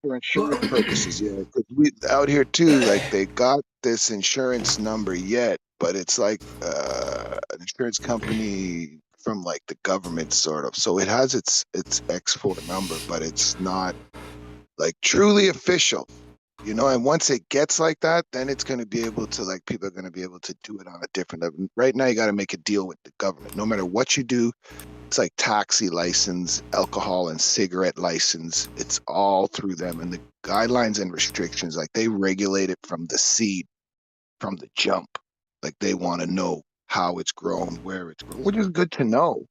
for insurance purposes, yeah. Because we out here too, like they got this insurance number yet, but it's like an insurance company from like the government sort of. So it has its export number, but it's not like truly official. And once it gets like that, then it's going to be able to like people are going to be able to do it on a different level. Right now, you got to make a deal with the government. No matter what you do, it's like taxi license, alcohol and cigarette license. It's all through them. And the guidelines and restrictions, like they regulate it from the seed, from the jump. Like they want to know how it's grown, where it's grown, which is good to know.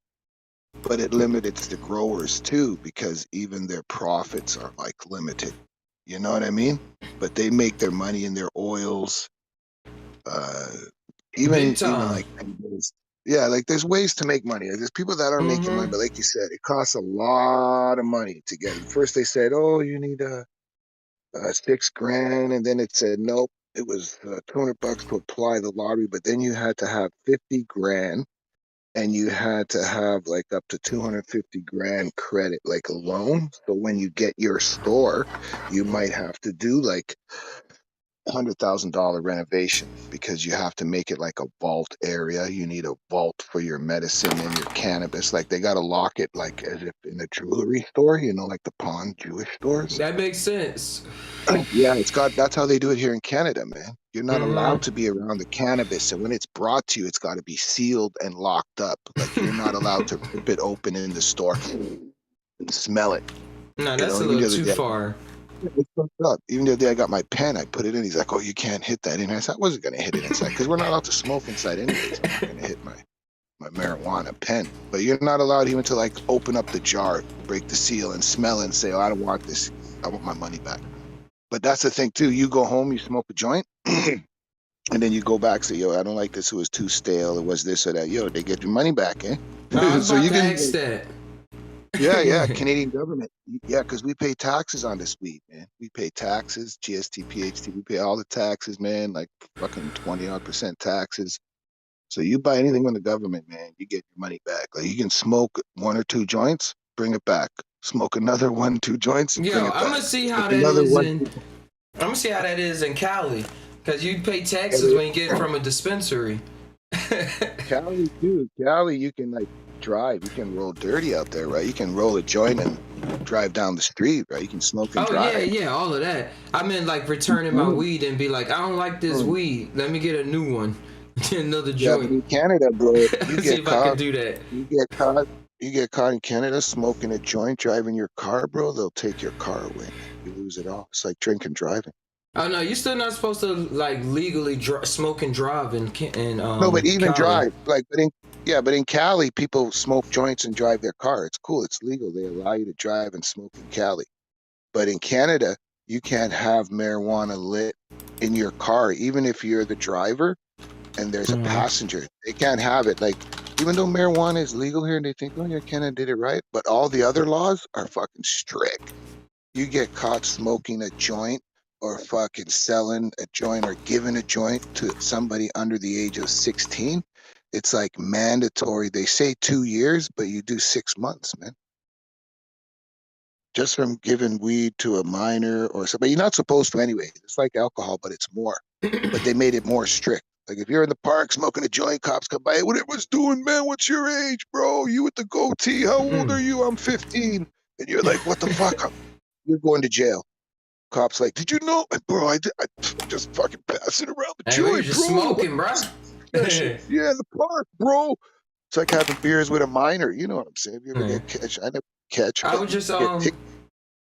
But it limits the growers too, because even their profits are like limited. You know what I mean? But they make their money in their oils. Uh, Big even time. like yeah, like there's ways to make money. Like, there's people that are making money, Mm-hmm. but like you said, it costs a lot of money to get it. First they said, oh, you need a 6 grand, and then it said nope. it was $200 to apply the lottery, but then you had to have 50 grand and you had to have like up to 250 grand credit, like a loan. So when you get your store, you might have to do like $100,000 renovation because you have to make it like a vault area. You need a vault for your medicine and your cannabis. Like they got to lock it like as if in a jewelry store, like the pawn Jewish stores. That makes sense. Yeah, that's how they do it here in Canada, man. You're not allowed Mm-hmm. to be around the cannabis, and when it's brought to you, it's got to be sealed and locked up. Like you're not allowed to rip it open in the store and smell it. No, that's a Even little the other too day, far. it's fucked up. Even the other day, I got my pen. I put it in. He's like, "Oh, you can't hit that in." I said, "I wasn't gonna hit it inside because we're not allowed to smoke inside anyways. I'm not gonna hit my marijuana pen, but you're not allowed even to like open up the jar, break the seal, and smell it and say, "Oh, I don't want this. I want my money back." But that's the thing too. You go home, you smoke a joint, and then you go back, say, "Yo, I don't like this. It was too stale. It was this or that." Yo, they get your money back, eh? I was So about you to can, ask that. yeah, Canadian government, yeah, because we pay taxes on this weed, man. We pay taxes, GST, PHT. We pay all the taxes, man. Like fucking 20% taxes. So you buy anything from the government, man, you get your money back. Like you can smoke one or two joints, bring it back. Smoke another one, two joints, bring Yo, it I'm back. gonna see Smoke how that another is one. in. I'm gonna see how that is in Cali, cause you pay taxes Cali, when you get it from a dispensary. Dude, Cali, you can like drive. You can roll dirty out there, right? You can roll a joint and drive down the street, right? You can smoke and Oh yeah, drive. yeah, all of that. I meant like returning my weed and be like, I don't like this Mm. weed. Let me get a new one, another Yeah, but joint. in Canada, bro, you See get if I can caught. do that. You get caught. You get caught in Canada smoking a joint, driving your car, bro. They'll take your car away, man. You lose it all. It's like drinking driving. Oh no, you're still not supposed to like legally smoke and drive in No, but even Cali. drive, like, but in Cali, people smoke joints and drive their car. It's cool. It's legal. They allow you to drive and smoke in Cali. But in Canada, you can't have marijuana lit in your car, even if you're the driver and there's a passenger. They can't have it. Like, even though marijuana is legal here, and they think, oh yeah, Canada did it right, but all the other laws are fucking strict. You get caught smoking a joint or fucking selling a joint or giving a joint to somebody under the age of 16, it's like mandatory. They say 2 years, but you do 6 months, man. Just from giving weed to a minor or something. You're not supposed to anyway. It's like alcohol, but it's more. But they made it more strict. Like if you're in the park smoking a joint, cops come by. Hey, what everyone's doing, man? What's your age, bro? You with the goatee? How old are you? I'm 15. And you're like, what the fuck? You're going to jail. Cops like, did you know, bro? I just fucking passing around the Hey, we were joint, just bro. smoking, bro. Yeah, in the park, bro. It's like having beers with a minor. You know what I'm saying? If you ever get catch, I never catch, I but was just you get ticked.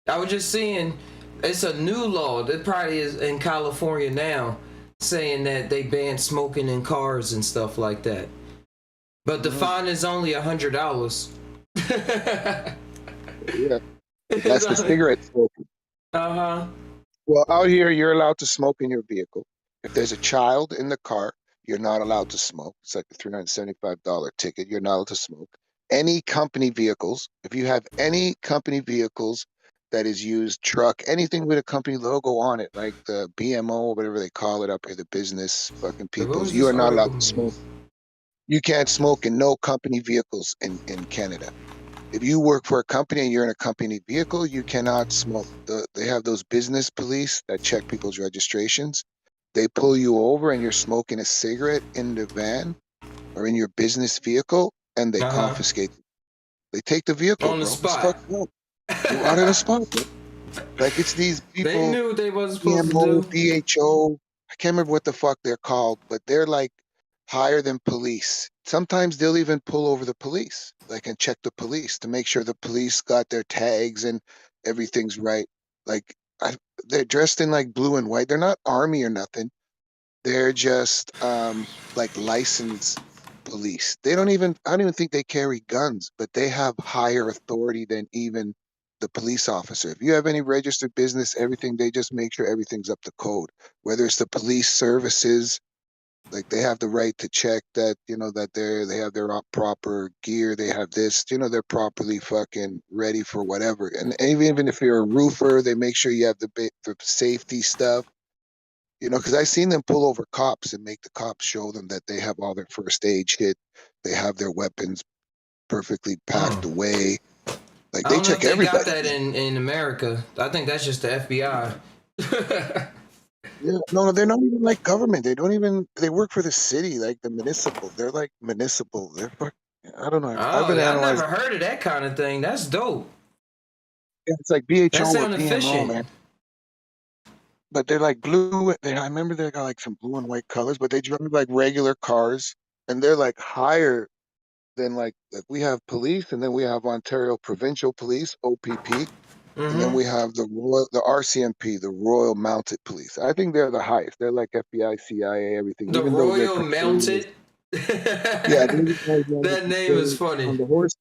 I was just seeing it's a new law that probably is in California now, saying that they ban smoking in cars and stuff like that. But the fine is only $100. Yeah, that's the cigarette smoking. Uh-huh. Well, out here, you're allowed to smoke in your vehicle. If there's a child in the car, you're not allowed to smoke. It's like a $375 ticket. You're not allowed to smoke. Any company vehicles, if you have any company vehicles that is used, truck, anything with a company logo on it, like the BMO, whatever they call it up here, the business fucking What peoples, was you this are not article allowed to mean? smoke. You can't smoke in no company vehicles in Canada. If you work for a company and you're in a company vehicle, you cannot smoke. They have those business police that check people's registrations. They pull you over and you're smoking a cigarette in the van or in your business vehicle, and they Uh-huh. confiscate. They take the vehicle, On the bro. It's spot. fucked up. Out of the spot, bro. Like it's these They people, knew what they wasn't supposed to PMO, do. BHO. I can't remember what the fuck they're called, but they're like higher than police. Sometimes they'll even pull over the police, like and check the police to make sure the police got their tags and everything's right. Like they're dressed in like blue and white. They're not army or nothing. They're just like licensed police. I don't even think they carry guns, but they have higher authority than even the police officer. If you have any registered business, everything, they just make sure everything's up to code. Whether it's the police services, like they have the right to check that, that they have their proper gear, they have this, they're properly fucking ready for whatever. And even if you're a roofer, they make sure you have the safety stuff. You know, because I seen them pull over cops and make the cops show them that they have all their first aid shit. They have their weapons perfectly packed Mm. away. Like I they don't know if check they got everybody. that in America. I think that's just the FBI. Yeah, no, they're not even like government. They don't even. They work for the city, like the municipal. They're like municipal. They're fuck. I don't know. I've Oh been yeah, I never analyzing. heard of that kind of thing. That's dope. Yeah, it's like That BHO or sounds BMO, efficient. man. But they're like blue. I remember they got like some blue and white colors, but they drive like regular cars, and they're like higher than like we have police, and then we have Ontario Provincial Police (OPP), and then Mm-hmm. we have the RCMP, the Royal Mounted Police. I think they're the highest. They're like FBI, CIA, everything. The Even though they're Royal portrayed as Mounted. yeah, they're the guys That name is funny. on the horse.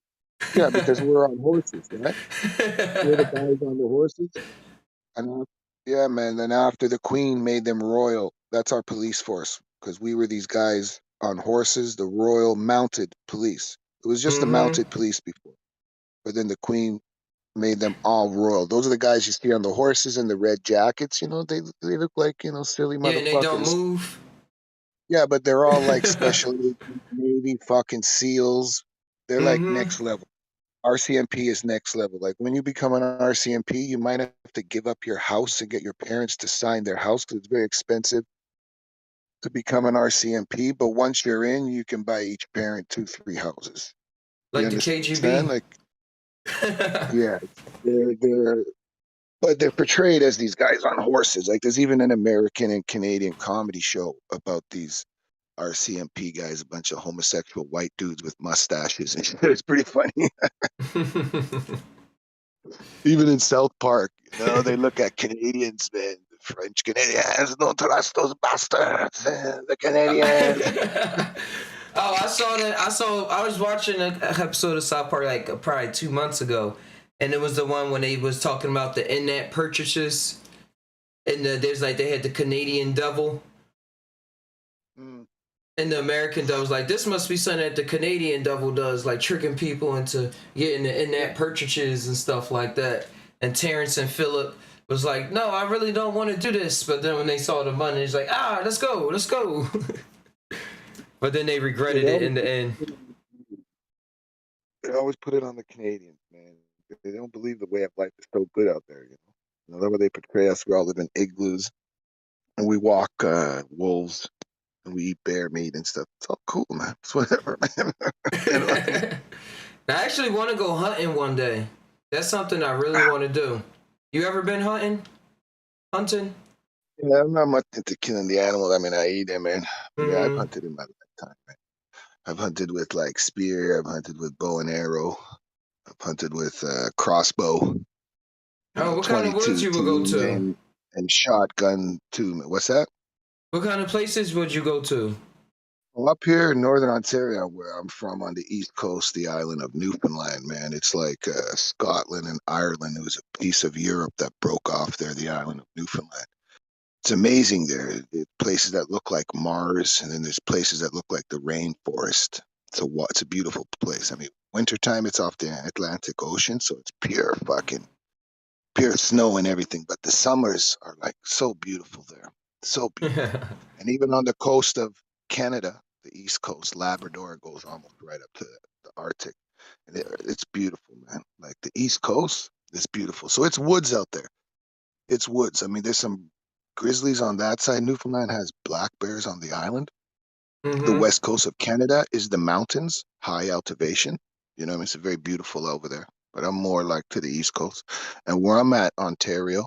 Yeah, because we're on horses, right? We're the guys on the horses. And yeah, man. Then after the Queen made them royal, that's our police force because we were these guys on horses, the Royal Mounted Police. It was just the Mm-hmm. mounted police before, but then the Queen made them all royal. Those are the guys you see on the horses in the red jackets. You know, they look like silly Yeah, and they don't motherfuckers. move. Yeah, but they're all like special Navy fucking SEALs. They're like Mm-hmm. next level. RCMP is next level. Like when you become an RCMP, you might have to give up your house and get your parents to sign their house because it's very expensive to become an RCMP. But once you're in, you can buy each parent 2, 3 houses. You Like the understand? KGB. Like, yeah, they're but they're portrayed as these guys on horses. Like there's even an American and Canadian comedy show about these RCMP guys, a bunch of homosexual white dudes with mustaches and shit. It's pretty funny. Even in South Park, they look at Canadians, man. The French Canadians don't trust those bastards. The Canadians. Oh, I saw that. I was watching an episode of South Park like probably 2 months ago, and it was the one when they was talking about the in-app purchases, and there's like they had the Canadian devil, Mm. and the American devil was like, this must be something that the Canadian devil does, like tricking people into getting the in-app purchases and stuff like that. And Terrence and Philip was like, no, I really don't want to do this. But then when they saw the money, it's like, let's go. But then they Yeah, regretted it in the end. they always put it on the Canadians, man. They don't believe the way of life is so good out there. That's why they portray us. We all live in igloos and we walk wolves and we eat bear meat and stuff. It's all cool, man. It's whatever, man. I actually want to go hunting one day. That's something I really want to do. You ever been hunting? Yeah, I'm not much into killing the animal. I mean, I eat them, man. Yeah, I've Mm. hunted in my lifetime, man. I've hunted with like spear. I've hunted with bow and arrow. I've hunted with crossbow. Oh, what kind of woods 22 you would go team to? and shotgun too. What's that? What kind of places would you go to? Well, up here in northern Ontario, where I'm from, on the east coast, the island of Newfoundland, man, it's like Scotland and Ireland. It was a piece of Europe that broke off there, the island of Newfoundland. It's amazing there. There's places that look like Mars, and then there's places that look like the rainforest. It's a beautiful place. I mean, wintertime it's off the Atlantic Ocean, so it's pure snow and everything. But the summers are like so beautiful there, so beautiful. And even on the coast of Canada, the east coast, Labrador goes almost right up to the Arctic, and it's beautiful, man. Like the east coast is beautiful. So it's woods out there. It's woods. I mean, there's some grizzlies on that side. Newfoundland has black bears on the island. The Mm-hmm. west coast of Canada is the mountains, high elevation. I mean, it's very beautiful over there. But I'm more like to the east coast. And where I'm at, Ontario,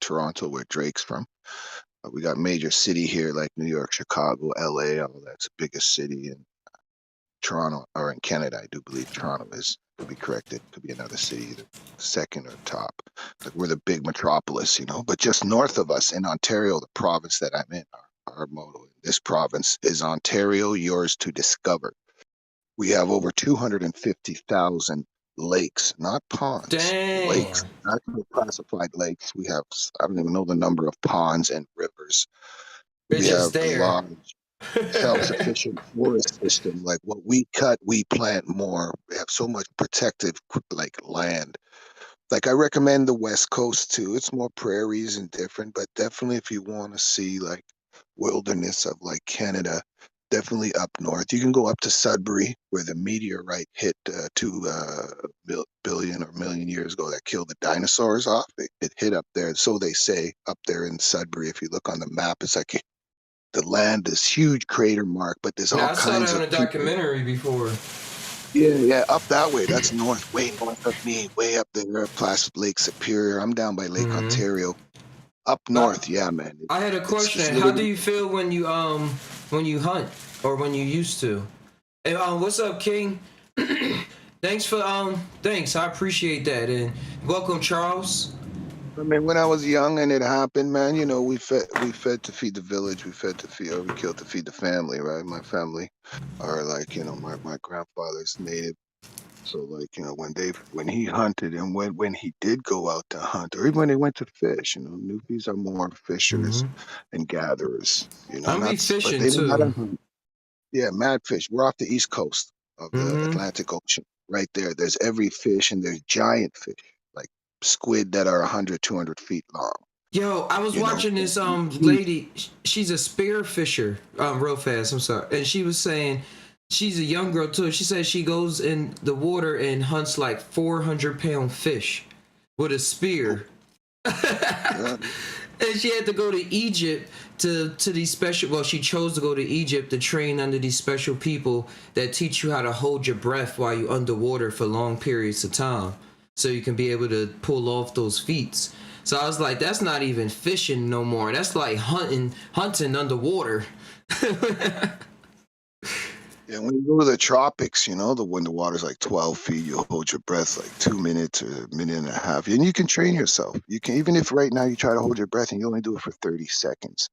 Toronto, where Drake's from, we got major city here like New York, Chicago, LA, all that's the biggest city in Toronto, or in Canada. I do believe Toronto is, could be corrected, could be another city, either second or top. Like we're the big metropolis, but just north of us in Ontario, the province that I'm in, our motto in this province is Ontario, yours to discover. We have over 250,000 lakes, not ponds, lakes, Damn. not classified lakes. We have, I don't even know the number of ponds and rivers. They're We just have there. large self-sufficient forest system. Like what we cut, we plant more. We have so much protected like land. Like I recommend the West Coast too. It's more prairies and different, but definitely if you want to see like wilderness of like Canada, definitely up north. You can go up to Sudbury, where the meteorite hit 2 billion or million years ago that killed the dinosaurs off. It hit up there, so they say, up there in Sudbury. If you look on the map, it's like the land, this huge crater mark, but there's Now all I saw that kinds on of a people. documentary before. Yeah, up that way. That's north, way north of me, way up there, past Lake Superior. I'm down by Lake Mm-hmm. Ontario. Up But north, yeah, man. I had a It's question. How do literally. you feel when you hunt or when you used to? And what's up, King? Thanks. I appreciate that. And welcome, Charles. I mean, when I was young and it happened, man, we fed to feed the village, we fed to feed, or we killed to feed the family, right? My family are like, my grandfather's native. So like, when he hunted and when he did go out to hunt, or even when they went to fish, newbies are more fishers Mm-hmm. and gatherers, I'm be not, but fishing they know how too. to hunt. Yeah, mad fish. We're off the east coast of the Mm-hmm. Atlantic Ocean, right there. There's every fish, and there's giant fish, like squid that are 100, 200 feet long. Yo, I was You know, watching this huge. lady. She's a spear fisher. Real fast. I'm sorry. And she was saying she's a young girl too. She said she goes in the water and hunts like 400-pound fish with a Oh, spear. yeah. And she had to go to Egypt to these special. Well, she chose to go to Egypt to train under these special people that teach you how to hold your breath while you're underwater for long periods of time, so you can be able to pull off those feats. So I was like, that's not even fishing no more. That's like hunting underwater. Yeah, when you go to the tropics, when the water's like 12 feet, you'll hold your breath like 2 minutes or a minute and a half. And you can train yourself. You can, even if right now you try to hold your breath and you only do it for 30 seconds.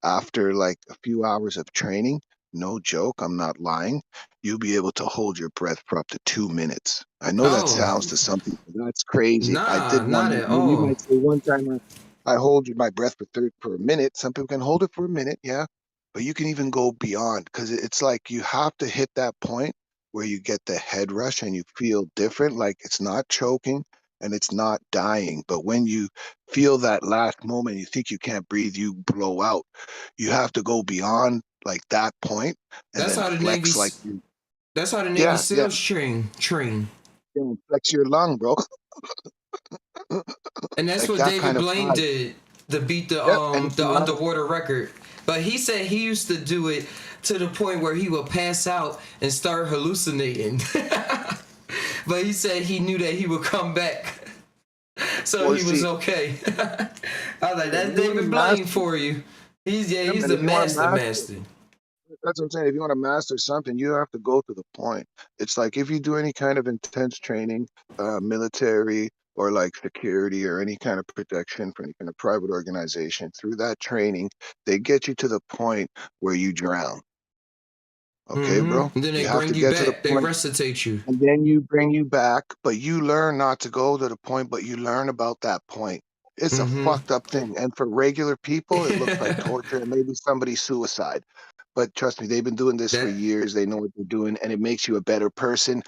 After like a few hours of training, no joke, I'm not lying, you'll be able to hold your breath for up to 2 minutes. I know that Oh, sounds to some people, that's crazy. I nah, did one. not at You all. might say one time I hold my breath for a minute. Some people can hold it for a minute, yeah, but you can even go beyond because it's like you have to hit that point where you get the head rush and you feel different, like it's not choking and it's not dying. But when you feel that last moment, you think you can't breathe, you blow out. You have to go beyond like that point and That's then how the flex like That's how the Navy yeah, yeah, SEALs train. yeah, flex your lung, bro. And that's Like what that David kind of Blaine vibe. did to beat the Yep, and um it the can last. underwater record. But he said he used to do it to the point where he would pass out and start hallucinating. But he said he knew that he would come back, so Well, he was see, okay. I was like, if that's you want to David Blaine master, for you. yeah, He's man, the if you want to master, master. that's what I'm saying. If you want to master something, you have to go to the point. It's like if you do any kind of intense training, military or like security or any kind of protection for any kind of private organization, through that training, they get you to the point where you drown. Okay, bro? And then they You have bring to you get to the back. They point. resuscitate you. And then you bring you back, but you learn not to go to the point, but you learn about that point. It's a Mm-hmm. fucked up thing. And for regular people, it looks like torture and maybe somebody's suicide. But trust me, they've been doing this for That. years. They know what they're doing, and it makes you a better person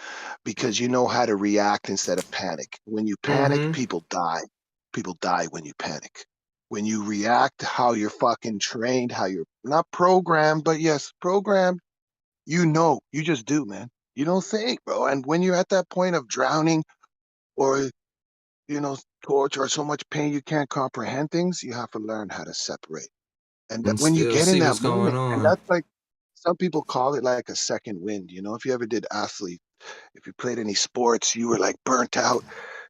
because you know how to react instead of panic. When you panic, Mm-hmm. people die. People die when you panic. When you react how you're fucking trained, how you're not programmed, but yes, programmed, you just do, man. You don't think, bro. And when you're at that point of drowning or, you know, torture or so much pain you can't comprehend things, you have to learn how to separate. And that And when you still get in see that what's going moment, and on. that's like some people call it like a second wind. If you ever did athlete, if you played any sports, you were like burnt out.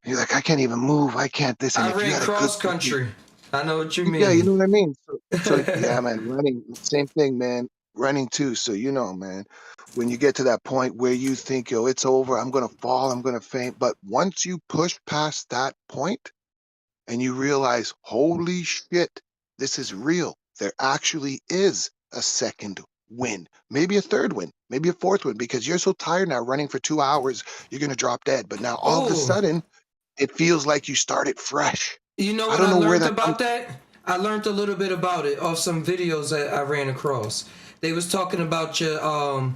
And you're like, I can't even move. I can't this. And I if you ran had a good cross country. I know what you yeah, you mean. know what I mean? So yeah, man, running, same thing, man. Running too. So man, when you get to that point where you think, yo, it's over, I'm gonna fall, I'm gonna faint. But once you push past that point and you realize, holy shit, this is real. There actually is a second win, maybe a third win, maybe a fourth win, because you're so tired now running for 2 hours, you're gonna drop dead. But now all of a Oh, sudden, it feels like you started fresh. you know I what don't I know where learned that comes. about that? I learned a little bit about it off some videos that I ran across. They was talking about your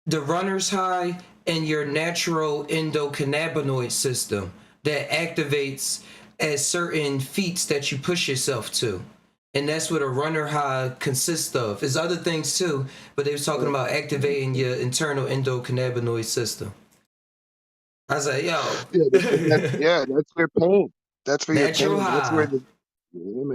the runner's high and your natural endocannabinoid system. that activates at certain feats that you push yourself to. And that's what a runner high consists of. There's other things too, but they was talking about activating your internal endocannabinoid system. I was like, yo, That's your pain. That's for your natural pain. high.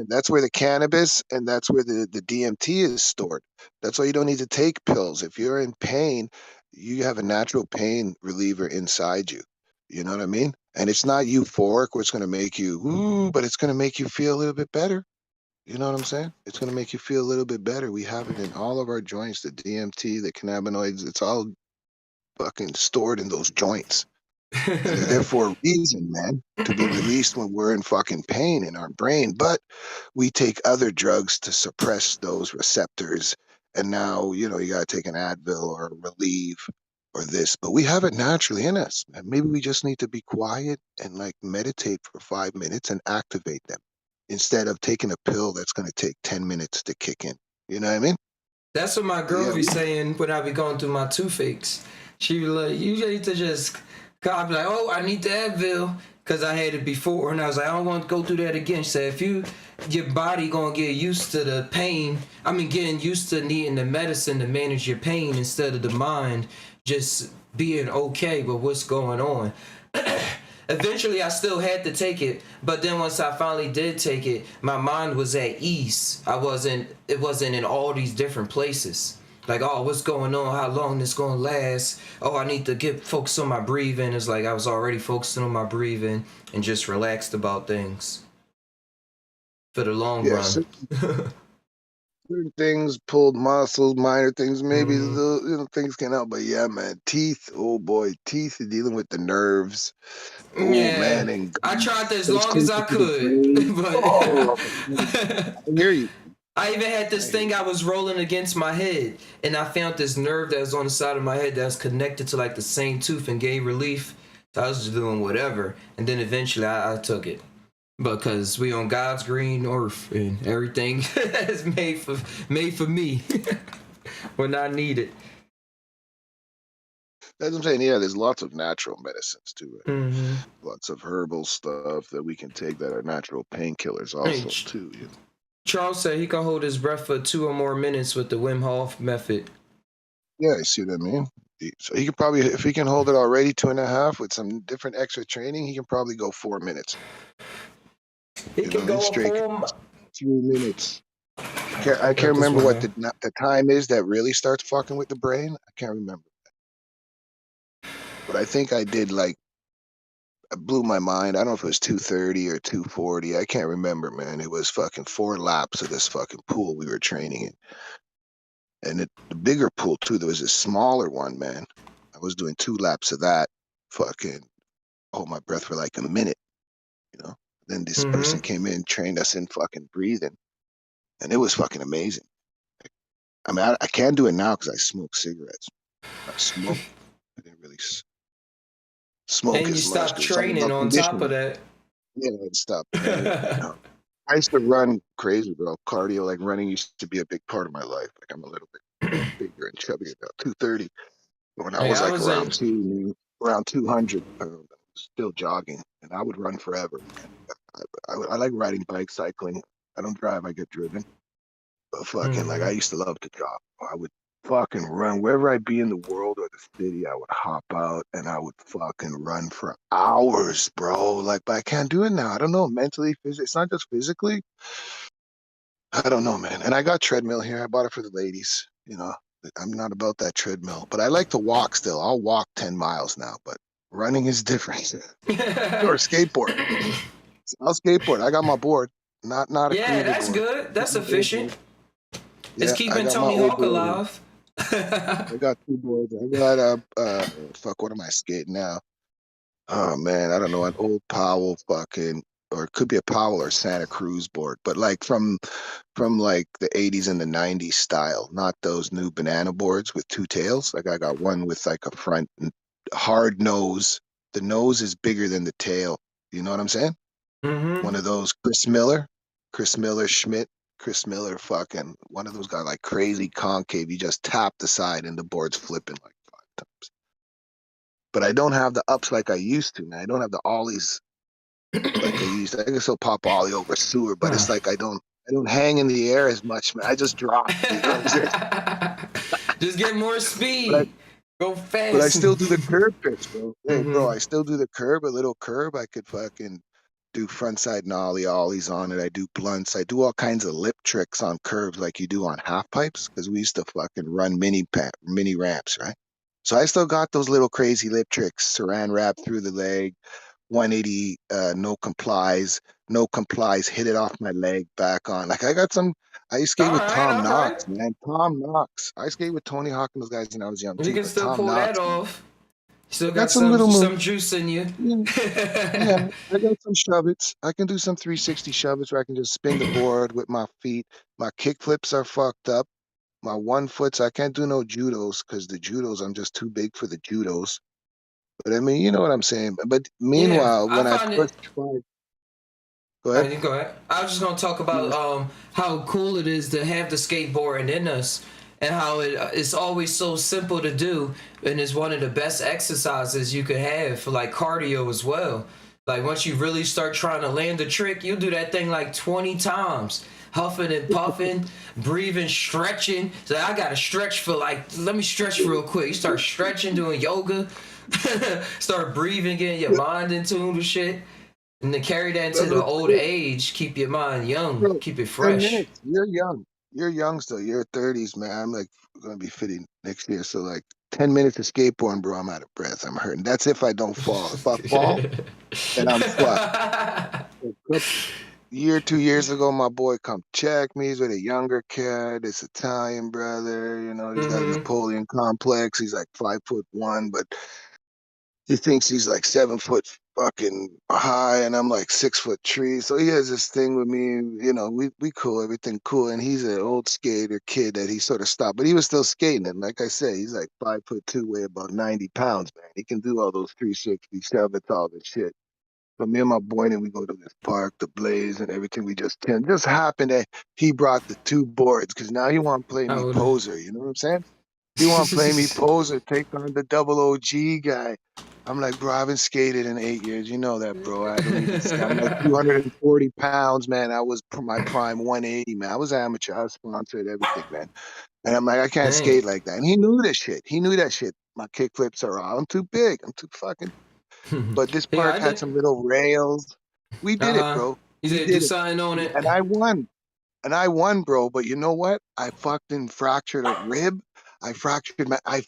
That's where the cannabis and that's where the DMT is stored. That's why you don't need to take pills. If you're in pain, you have a natural pain reliever inside you. You know what I mean? And it's not euphoric where it's going to make you, ooh, but it's going to make you feel a little bit better. You know what I'm saying? It's going to make you feel a little bit better. We have it in all of our joints, the DMT, the cannabinoids. It's all fucking stored in those joints. And they're there for a reason, man, to be released when we're in fucking pain in our brain. But we take other drugs to suppress those receptors. And now, you got to take an Advil or Relieve or this. But we have it naturally in us. And maybe we just need to be quiet and like meditate for 5 minutes and activate them instead of taking a pill that's going to take 10 minutes to kick in. You know what I mean? That's what my girl be saying when I be going through my toothaches. She be like, you need to just, I'll be like, oh, I need the Advil, because I had it before, and I was like, I don't want to go through that again. She said, your body gonna get used to the pain, getting used to needing the medicine to manage your pain instead of the mind just being okay with what's going on. Eventually, I still had to take it, but then once I finally did take it, my mind was at ease. It wasn't in all these different places. Like, oh, what's going on? How long this gonna last? Oh, I need to get focused on my breathing. It's like I was already focusing on my breathing and just relaxed about things for the long run. Certain things, pulled muscles, minor things, maybe things can help. But yeah, man, teeth. Oh boy, teeth are dealing with the nerves. Oh man, and I tried as long as I could, but I hear you. I even had this thing I was rolling against my head, and I found this nerve that was on the side of my head that was connected to like the same tooth and gave relief. So I was just doing whatever, and then eventually I took it because we on God's green earth and everything is made for me when I need it. That's what I'm saying. Yeah, there's lots of natural medicines too. Right? Mm-hmm. Lots of herbal stuff that we can take that are natural painkillers also too. You know? Charles said he can hold his breath for 2 or more minutes with the Wim Hof method. Yeah, you see what I mean? So he could probably, if he can hold it already 2.5 with some different extra training, he can probably go 4 minutes. He can go straight 3 minutes. I can't remember what the time is that really starts fucking with the brain. I can't remember. But I think I did it blew my mind. I don't know if it was 2:30 or 2:40. I can't remember, man. It was fucking 4 laps of this fucking pool we were training in. And the bigger pool too, there was a smaller one, man. I was doing 2 laps of that, fucking hold my breath for like a minute, Then this person came in, trained us in fucking breathing, and it was fucking amazing. I can't do it now because I smoke cigarettes. I smoke. I didn't really smoke and as much. And you stopped training on top of that. Yeah, I stopped. I used to run crazy, bro. Cardio, like running, used to be a big part of my life. Like I'm a little bit bigger and chubby, about 230. When I was around 200, still jogging, and I would run forever. I like riding bike, cycling. I don't drive; I get driven. But fucking, I used to love to jog. I would fucking run wherever I'd be in the world or the city. I would hop out and I would fucking run for hours, bro. But I can't do it now. I don't know, mentally, physically. It's not just physically. I don't know, man. And I got treadmill here. I bought it for the ladies. I'm not about that treadmill, but I like to walk still. I'll walk 10 miles now, but running is different. Or skateboard. I'll skateboard. I got my board. Not a yeah, that's board. Good. That's efficient. It's keeping Tony Hawk alive. I got 2 boards. I got what am I skating now? Oh man, I don't know, an old Powell fucking, or it could be a Powell or Santa Cruz board, but from the 80s and the 90s style, not those new banana boards with 2 tails. I got one with a front hard nose. The nose is bigger than the tail. You know what I'm saying? Mm-hmm. One of those Chris Miller fucking, one of those guys crazy concave. You just tap the side and the board's flipping 5 times. But I don't have the ups like I used to, man. I don't have the ollies like I can still pop ollie over sewer, but it's like I don't hang in the air as much, man. I just drop. You know what I'm saying? Just get more But I speed. Go but I fast. still do the curb tricks, bro. Hey, bro, Mm-hmm. I still do the curb, a little curb. I could fucking do front side nollie, ollies on it. I do blunts. I do all kinds of lip tricks on curves like you do on half pipes because we used to fucking run mini ramps, right? So I still got those little crazy lip tricks, saran wrap through the leg, 180, no complies, hit it off my leg, back on. Like I got some. I used to skate All with right, Tom all right. Knox, man. Tom Knox. I skate with Tony Hawk and those guys when I was young You too. can But still Tom pull that Knox, man. off. Still I got got some some little some moves. juice in you. Yeah, yeah. I got some shove-its. I can do some 360 shove-its where I can just spin the board with my feet. My kick flips are fucked up. My 1 foots, I can't do no judos because the judos, I'm just too big for the judos. But I mean, you know what I'm saying. But Yeah, meanwhile, I when I find it. first tried, go All ahead. right, you go ahead. I was just gonna talk about Yes. how cool it is to have the skateboarding in us, and how it's always so simple to do, and it's one of the best exercises you could have for like cardio as well. Like once you really start trying to land a trick, you do that thing like 20 times, huffing and puffing, breathing, stretching. So I gotta stretch for like, let me stretch real quick. You start stretching, doing yoga, start breathing, getting your mind in tune with shit. And to carry that into the Bro, old age, keep your mind young, bro, keep it 10 fresh. minutes. You're young. You're young still. You're 30s, man. I'm like gonna be 50 next year. So like 10 minutes of skateboarding, bro, I'm out of breath. I'm hurting. That's if I don't fall. If I fall, then I'm fucked. A year, 2 years ago, my boy come check me. He's with a younger kid, this Italian brother. You know, he's got a Mm-hmm. Napoleon complex. He's like 5'1", but he thinks he's like 7 foot fucking high, and I'm like 6 foot tree. So he has this thing with me. You know, we cool, everything cool. And he's an old skater kid that he sort of stopped, but he was still skating. And like I said, he's like 5'2", weigh about 90 pounds, man. He can do all those 360, shove-its, all this shit. But me and my boy, and we go to this park, the Blaze, and everything. We just happened that he brought the two boards because now he want to play I me would. poser. You know what I'm saying? He want to play me poser, take on the double OG guy. I'm like, bro, I haven't skated in 8 years. You know that, bro. I don't even. I'm like 240 pounds, man. I was my prime 180, man. I was amateur. I was sponsored, everything, man. And I'm like, I can't Dang. skate like that. And he knew this shit. He knew that shit. My kick flips are all. I'm too big. I'm too fucking. But this Yeah, park I had did. some little rails. We Uh did it, huh. bro. You We said do did it. something on it. And I won. And I won, bro. But you know what? I fucking fractured a rib. I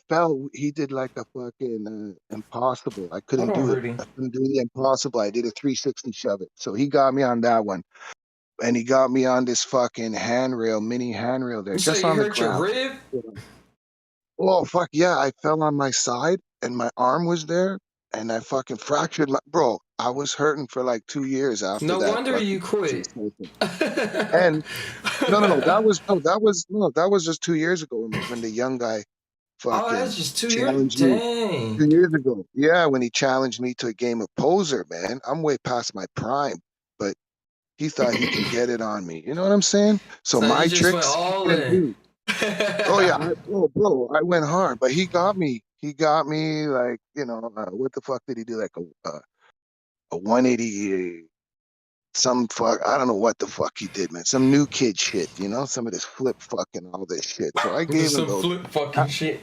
fell. He did like a fucking impossible. I Hold couldn't on, do it. Rudy. I couldn't do the impossible. I did a 360 shove it. So he got me on that one. And he got me on this fucking handrail, mini handrail there, You say just you on the hurt your ground. rib? Oh fuck yeah! I fell on my side and my arm was there, and I fucking fractured my bro. I was hurting for like 2 years after No that wonder you fucking quit. sensation. And no, that was just 2 years ago when the young guy Oh, fucking that's just 2 years. challenged me. Dang. 2 years ago, yeah, when he challenged me to a game of poser, man. I'm way past my prime, but he thought he can get it on me. You know what I'm saying? So So you my just went tricks he all couldn't in. do. Oh yeah, bro, I went hard, but he got me. He got me like what the fuck did he do? Like a 180, some fuck. I don't know what the fuck he did, man. Some new kid shit, some of this flip fucking all this shit. So I gave Just him some those. flip I, fucking shit.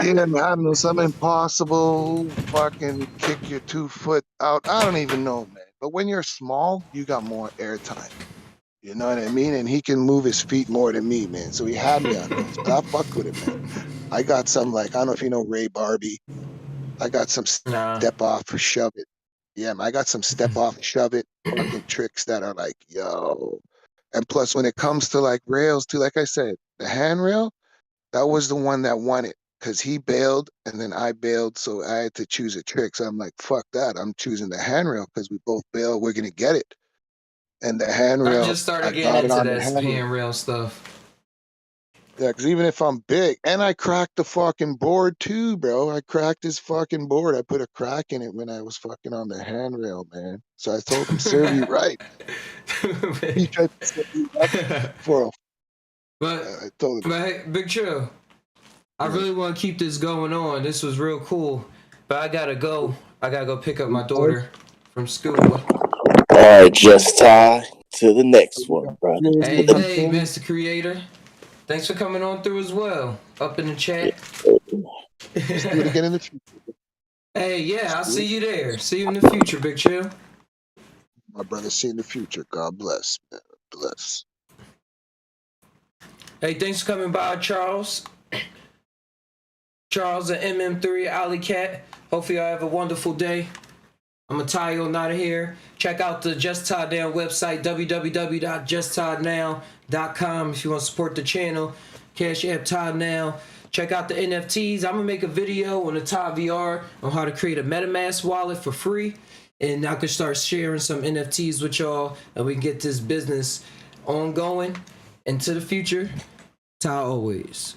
yeah, man, I don't know, some impossible fucking kick your 2 foot out. I don't even know, man. But when you're small, you got more airtime. You know what I mean? And he can move his feet more than me, man. So he had me on those. But I fucked with him, man. I got some like I don't know if you know Ray Barbie. I got some Nah. step off shove it. Yeah, man, I got some step off shove it fucking tricks that are like, yo. And plus when it comes to like rails too, like I said, the handrail, that was the one that won it. Cause he bailed and then I bailed, so I had to choose a trick. So I'm like, fuck that. I'm choosing the handrail because we both bailed, we're gonna get it. And the I handrail, just started I getting got it into on the that handrail. handrail stuff. Yeah, because even if I'm big, and I cracked the fucking board too, bro. I cracked his fucking board. I put a crack in it when I was fucking on the handrail, man. So I told him, serve you right. He tried to set me up for a. but I told him, but hey, Big Chill, I yeah, really want to keep this going on. This was real cool, but I gotta go. I gotta go pick up my all right, daughter from school. right, just Ty. To the next one, brother. Hey, Mr. Creator. Thanks for coming on through as well. Up in the chat. Let's do it again in the future. Hey, yeah, I'll see you there. See you in the future, Big Chill. My brother, see you in the future. God bless, man. Bless. Hey, thanks for coming by, Charles. Charles and MM3, Alley Cat. Hopefully, y'all have a wonderful day. I'm going to tie you on out of here. Check out the Just Todd Now website, www.justtoddnow.com if you want to support the channel. Cash App Todd Now. Check out the NFTs. I'm going to make a video on the Todd VR on how to create a MetaMask wallet for free. And I can start sharing some NFTs with y'all, and we can get this business ongoing into the future. Todd always.